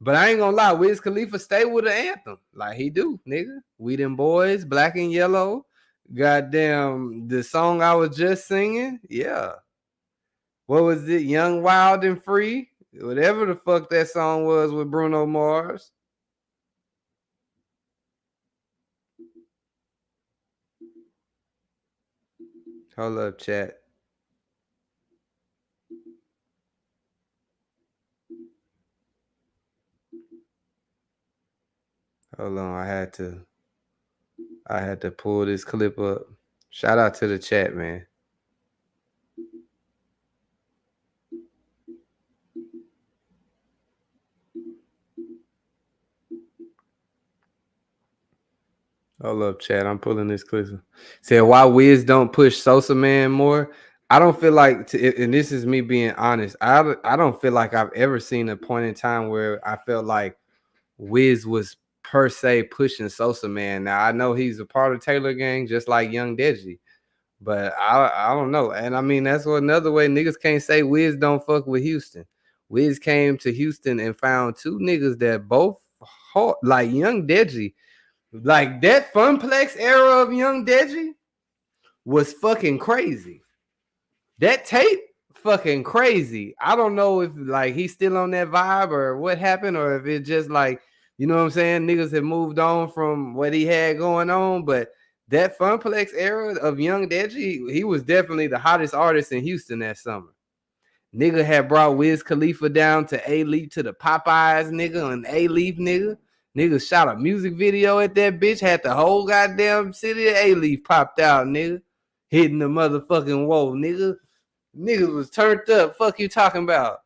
But I ain't gonna lie, Wiz Khalifa stay with the anthem. Like he do, nigga. We Them Boys, Black and Yellow. Goddamn, the song I was just singing. Yeah. What was it? Young, Wild, and Free? Whatever the fuck that song was with Bruno Mars. Hold up, chat. Hold on, I had to pull this clip up. Shout out to the chat, man. Hold up, chat. I'm pulling this clip. Said why Wiz don't push Sosa Man more. I don't feel like, and this is me being honest, I don't feel like I've ever seen a point in time where I felt like Wiz was per se pushing Sosa Man. Now I know he's a part of Taylor Gang, just like Young Deji, but I don't know. And I mean that's what another way niggas can't say Wiz don't fuck with Houston. Wiz came to Houston and found two niggas that both hard, like Young Deji. Like that Funplex era of Young Deji was fucking crazy. That tape, fucking crazy. I don't know if like he's still on that vibe or what happened, or if it's just like, you know what I'm saying, niggas have moved on from what he had going on. But that Funplex era of Young Deji, he was definitely the hottest artist in Houston that summer. Nigga had brought Wiz Khalifa down to A-Leaf to the Popeyes, nigga, and A-Leaf, nigga. Nigga shot a music video at that bitch, had the whole goddamn city of A-Leaf popped out, nigga. Hitting the motherfucking wall, nigga. Niggas was turned up. Fuck you talking about?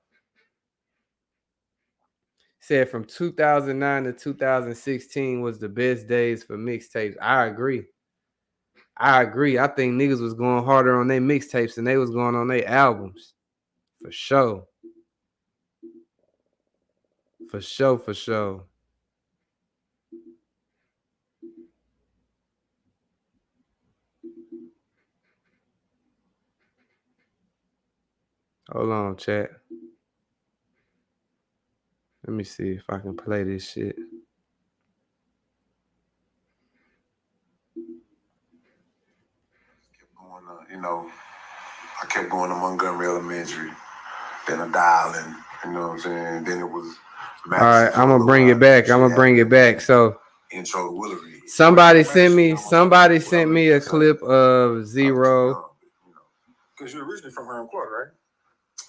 Said from 2009 to 2016 was the best days for mixtapes. I agree. I think niggas was going harder on their mixtapes than they was going on their albums. For sure. For sure. Hold on, chat. Let me see if I can play this shit. I kept going to Montgomery Elementary, then a dialing, you know what I'm saying? Then it was all right, I'm gonna bring it back. So intro to Willery. Somebody sent me a clip of Zero. Because you're originally from Herm Clark, right?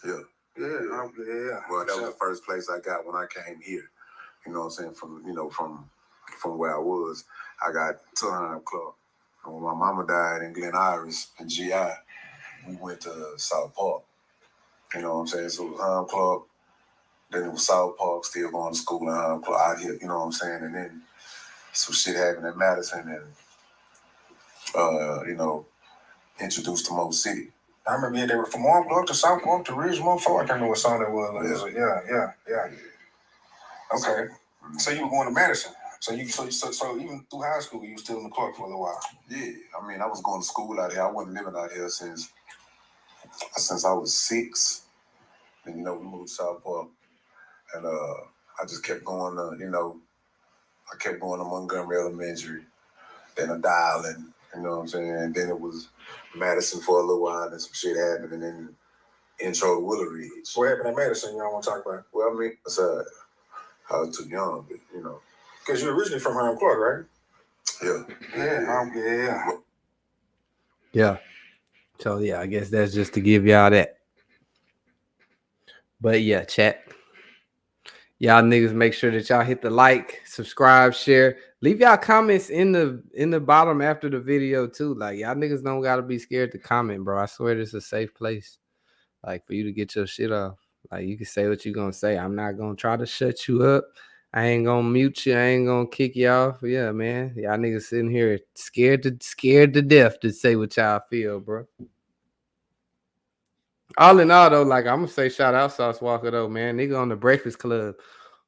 Yeah. Yeah. Well, that was the first place I got when I came here. You know what I'm saying? From where I was, I got to Herm Clark. And when my mama died in Glen Iris and GI, we went to South Park. You know what I'm saying? So it was Herm Clark, then it was South Park, still going to school in Herm Clark out here, you know what I'm saying? And then some shit happened in Madison and, introduced to Mo City. I remember they were from Herm Clark to South Park to Ridgemont. I can't remember what song that was. Yeah. Okay. So you were going to Madison. So even through high school, you were still in the Clark for a little while. Yeah, I mean, I was going to school out here. I wasn't living out here since I was 6. And we moved to South Park, and I just kept going to, I kept going to Montgomery Elementary, then a dialing, you know what I'm saying? And then it was Madison for a little while, then some shit happened, and then intro to Willery. What happened at Madison? You don't want to talk about? Well, I mean, I was too young, but because you're originally from Herm Clark, right? Yeah. Yeah. So yeah, I guess that's just to give y'all that. But yeah, chat. Y'all niggas make sure that y'all hit the like, subscribe, share. Leave y'all comments in the bottom after the video too. Like y'all niggas don't gotta be scared to comment, bro. I swear this is a safe place. Like for you to get your shit off. Like you can say what you gonna say. I'm not gonna try to shut you up. I ain't gonna mute you. I ain't gonna kick you off. Yeah, man. Y'all niggas sitting here scared to death to say what y'all feel, bro. All in all, though, like I'm gonna say, shout out Sauce Walka though, man. Nigga on the Breakfast Club.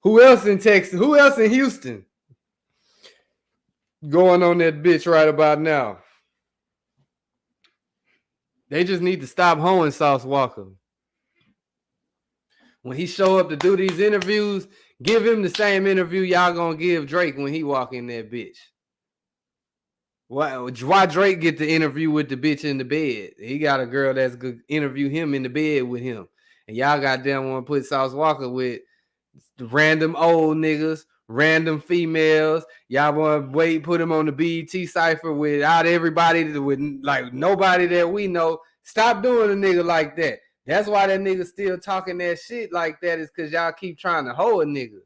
Who else in Texas? Who else in Houston? Going on that bitch right about now. They just need to stop hoeing Sauce Walka. When he show up to do these interviews, give him the same interview y'all gonna give Drake when he walk in that bitch. Why Drake get the interview with the bitch in the bed? He got a girl that's good interview him in the bed with him. And y'all goddamn want to put Sauce Walka with random old niggas, random females. Y'all want to put him on the BET cypher without everybody, with like nobody that we know. Stop doing a nigga like that. That's why that nigga still talking that shit like that, is because y'all keep trying to hoe a nigga.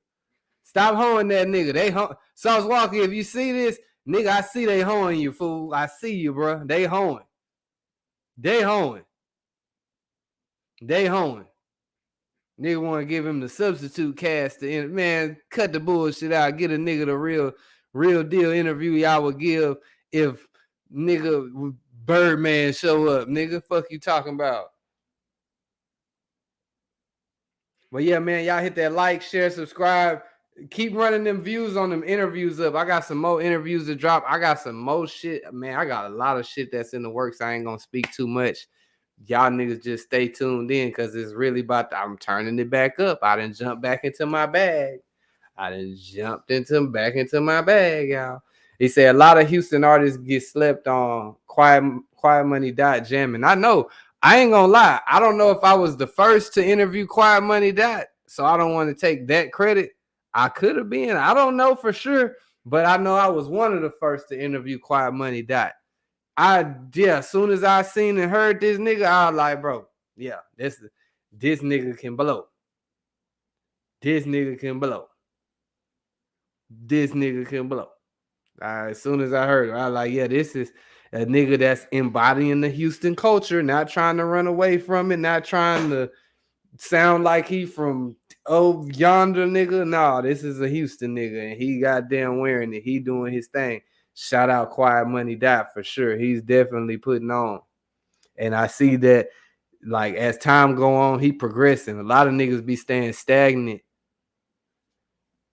Stop hoeing that nigga. Sauce Walka, if you see this, nigga, I see they hoeing you, fool. I see you, bro. They hoeing. Nigga want to give him the substitute cast to end. Man, cut the bullshit out. Get a nigga the real deal interview y'all would give if nigga Birdman show up. Nigga, fuck you talking about? But yeah, man, y'all hit that like, share, subscribe. Keep running them views on them interviews up. I got some more interviews to drop. I got some more shit. Man, I got a lot of shit that's in the works. I ain't going to speak too much. Y'all niggas just stay tuned in because it's really I'm turning it back up. I done jumped back into my bag. Y'all. He said a lot of Houston artists get slept on. Quiet Money Dot jamming. I know. I ain't gonna lie. I don't know if I was the first to interview Quiet Money Dot, so I don't want to take that credit. I could have been. I don't know for sure, but I know I was one of the first to interview Quiet Money Dot. As soon as I seen and heard this nigga, I was like, bro, yeah, this nigga can blow. This nigga can blow. As soon as I heard it, I was like, yeah, this is a nigga that's embodying the Houston culture, not trying to run away from it, not trying to sound like he from yonder nigga. No, this is a Houston nigga, and he goddamn wearing it. He doing his thing. Shout out Quiet Money Dot for sure. He's definitely putting on. And I see that, like, as time go on, he progressing. A lot of niggas be staying stagnant.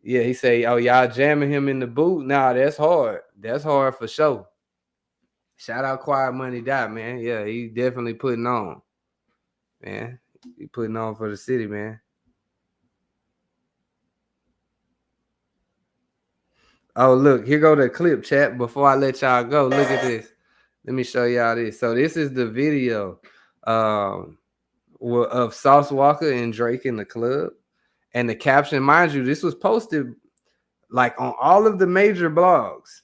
Yeah, he say, oh, y'all jamming him in the boot? Nah, that's hard. That's hard for sure. Shout out Quiet Money Dot, man. Yeah, he definitely putting on. Man, he putting on for the city, man. Oh, look, here go the clip, chat. Before I let y'all go, look at this. Let me show y'all this. So this is the video of Sauce Walka and Drake in the club. And the caption, mind you, this was posted like on all of the major blogs.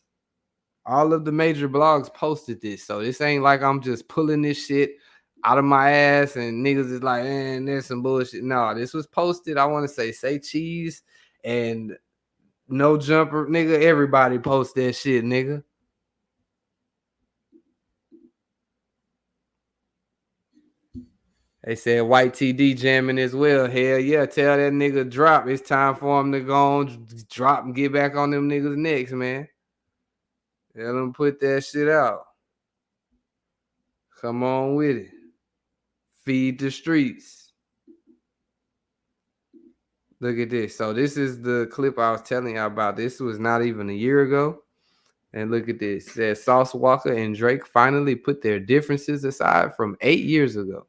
All of the major blogs posted this. So this ain't like I'm just pulling this shit out of my ass and niggas is like, man, there's some bullshit. No, this was posted. I want to say cheese and no jumper, nigga. Everybody post that shit, nigga. They said White TD jamming as well. Hell yeah, tell that nigga drop. It's time for him to go on, drop and get back on them niggas' necks, man. Tell them put that shit out. Come on with it. Feed the streets. Look at this. So this is the clip I was telling you about. This was not even a year ago. And look at this. It says Sauce Walka and Drake finally put their differences aside from 8 years ago.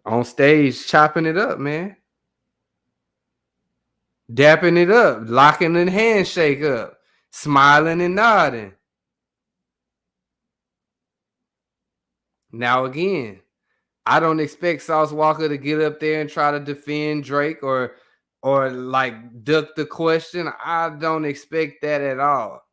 On stage, chopping it up, man. Dapping it up, locking the handshake up, smiling and nodding. Now again, I don't expect Sauce Walka to get up there and try to defend Drake or like duck the question. I don't expect that at all.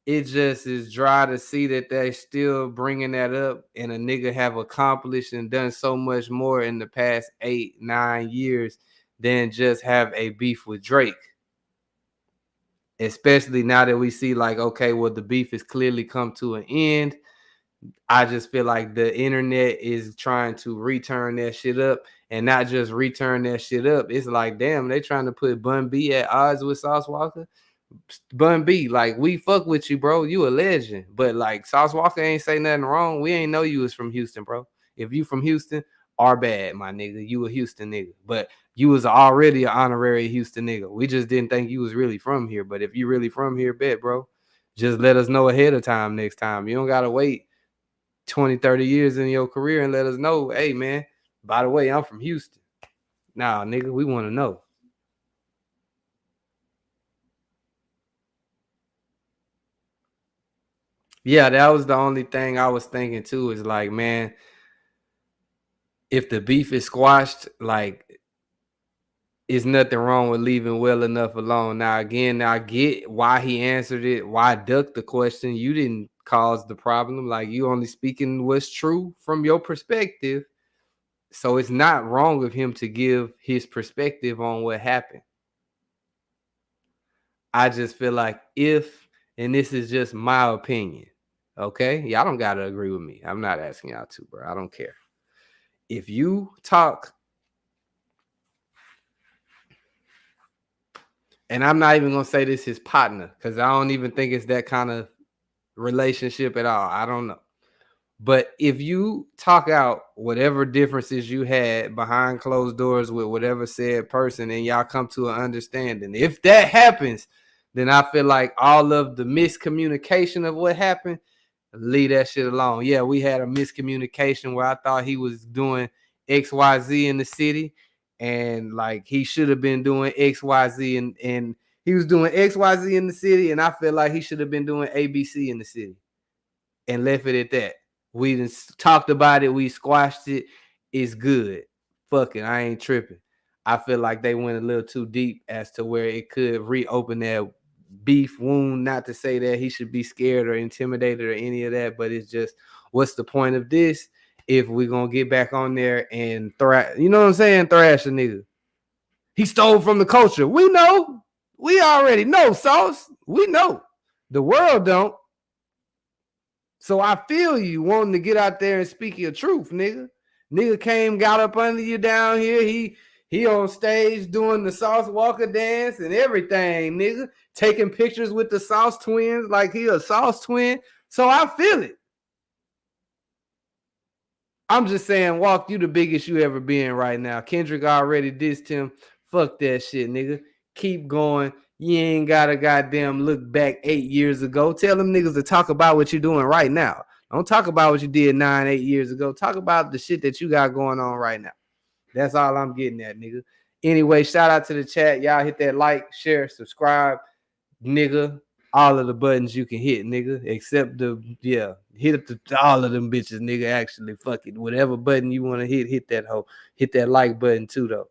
It just is dry to see that they're still bringing that up, and a nigga have accomplished and done so much more in the past 8-9 years than just have a beef with Drake. Especially now that we see like, okay, well, the beef has clearly come to an end. I just feel like the internet is trying to return that shit up, and not just return that shit up. It's like, damn, they trying to put Bun B at odds with Sauce Walka. Bun B, like, we fuck with you, bro. You a legend. But like, Sauce Walka ain't say nothing wrong. We ain't know you was from Houston, bro. If you from Houston, our bad, my nigga. You a Houston nigga. But you was already an honorary Houston nigga. We just didn't think you was really from here. But if you really from here, bet, bro. Just let us know ahead of time next time. You don't gotta wait 20, 30 years in your career and let us know, hey, man, by the way, I'm from Houston. Nah, nigga, we want to know. Yeah, that was the only thing I was thinking too, is like, man, if the beef is squashed, like, is nothing wrong with leaving well enough alone. Now, again, I get why he answered it, why duck the question. You didn't cause the problem. Like, you only speaking what's true from your perspective. So it's not wrong of him to give his perspective on what happened. I just feel like if, and this is just my opinion, okay? Y'all don't got to agree with me. I'm not asking y'all to, bro. I don't care. If you talk, and I'm not even going to say this is partner, because I don't even think it's that kind of relationship at all. I don't know. But if you talk out whatever differences you had behind closed doors with whatever said person, and y'all come to an understanding, if that happens, then I feel like all of the miscommunication of what happened, leave that shit alone. Yeah, we had a miscommunication where I thought he was doing XYZ in the city, and like he should have been doing XYZ, and he was doing XYZ in the city, and I feel like he should have been doing ABC in the city, and left it at that. We done talked about it. We squashed it. It's good. Fuck it. I ain't tripping. I feel like they went a little too deep as to where it could reopen that beef wound. Not to say that he should be scared or intimidated or any of that, but it's just, what's the point of this if we're going to get back on there and thrash, you know what I'm saying? Thrash a nigga. He stole from the culture. We know. We already know, Sauce. We know. The world don't. So I feel you wanting to get out there and speak your truth, nigga. Nigga came, got up under you down here. He on stage doing the Sauce Walka dance and everything, nigga. Taking pictures with the Sauce twins like he a Sauce twin. So I feel it. I'm just saying, Walk, you the biggest you ever been right now. Kendrick already dissed him. Fuck that shit, nigga. Keep going. You ain't gotta goddamn look back 8 years ago. Tell them niggas to talk about what you're doing right now. Don't talk about what you did 9-8 years ago. Talk about the shit that you got going on right now. That's all I'm getting at, nigga. Anyway, shout out to the chat. Y'all hit that like, share, subscribe, nigga. All of the buttons you can hit, nigga. Except hit up all of them bitches, nigga. Actually, fuck it. Whatever button you want to hit that hoe. Hit that like button too, though.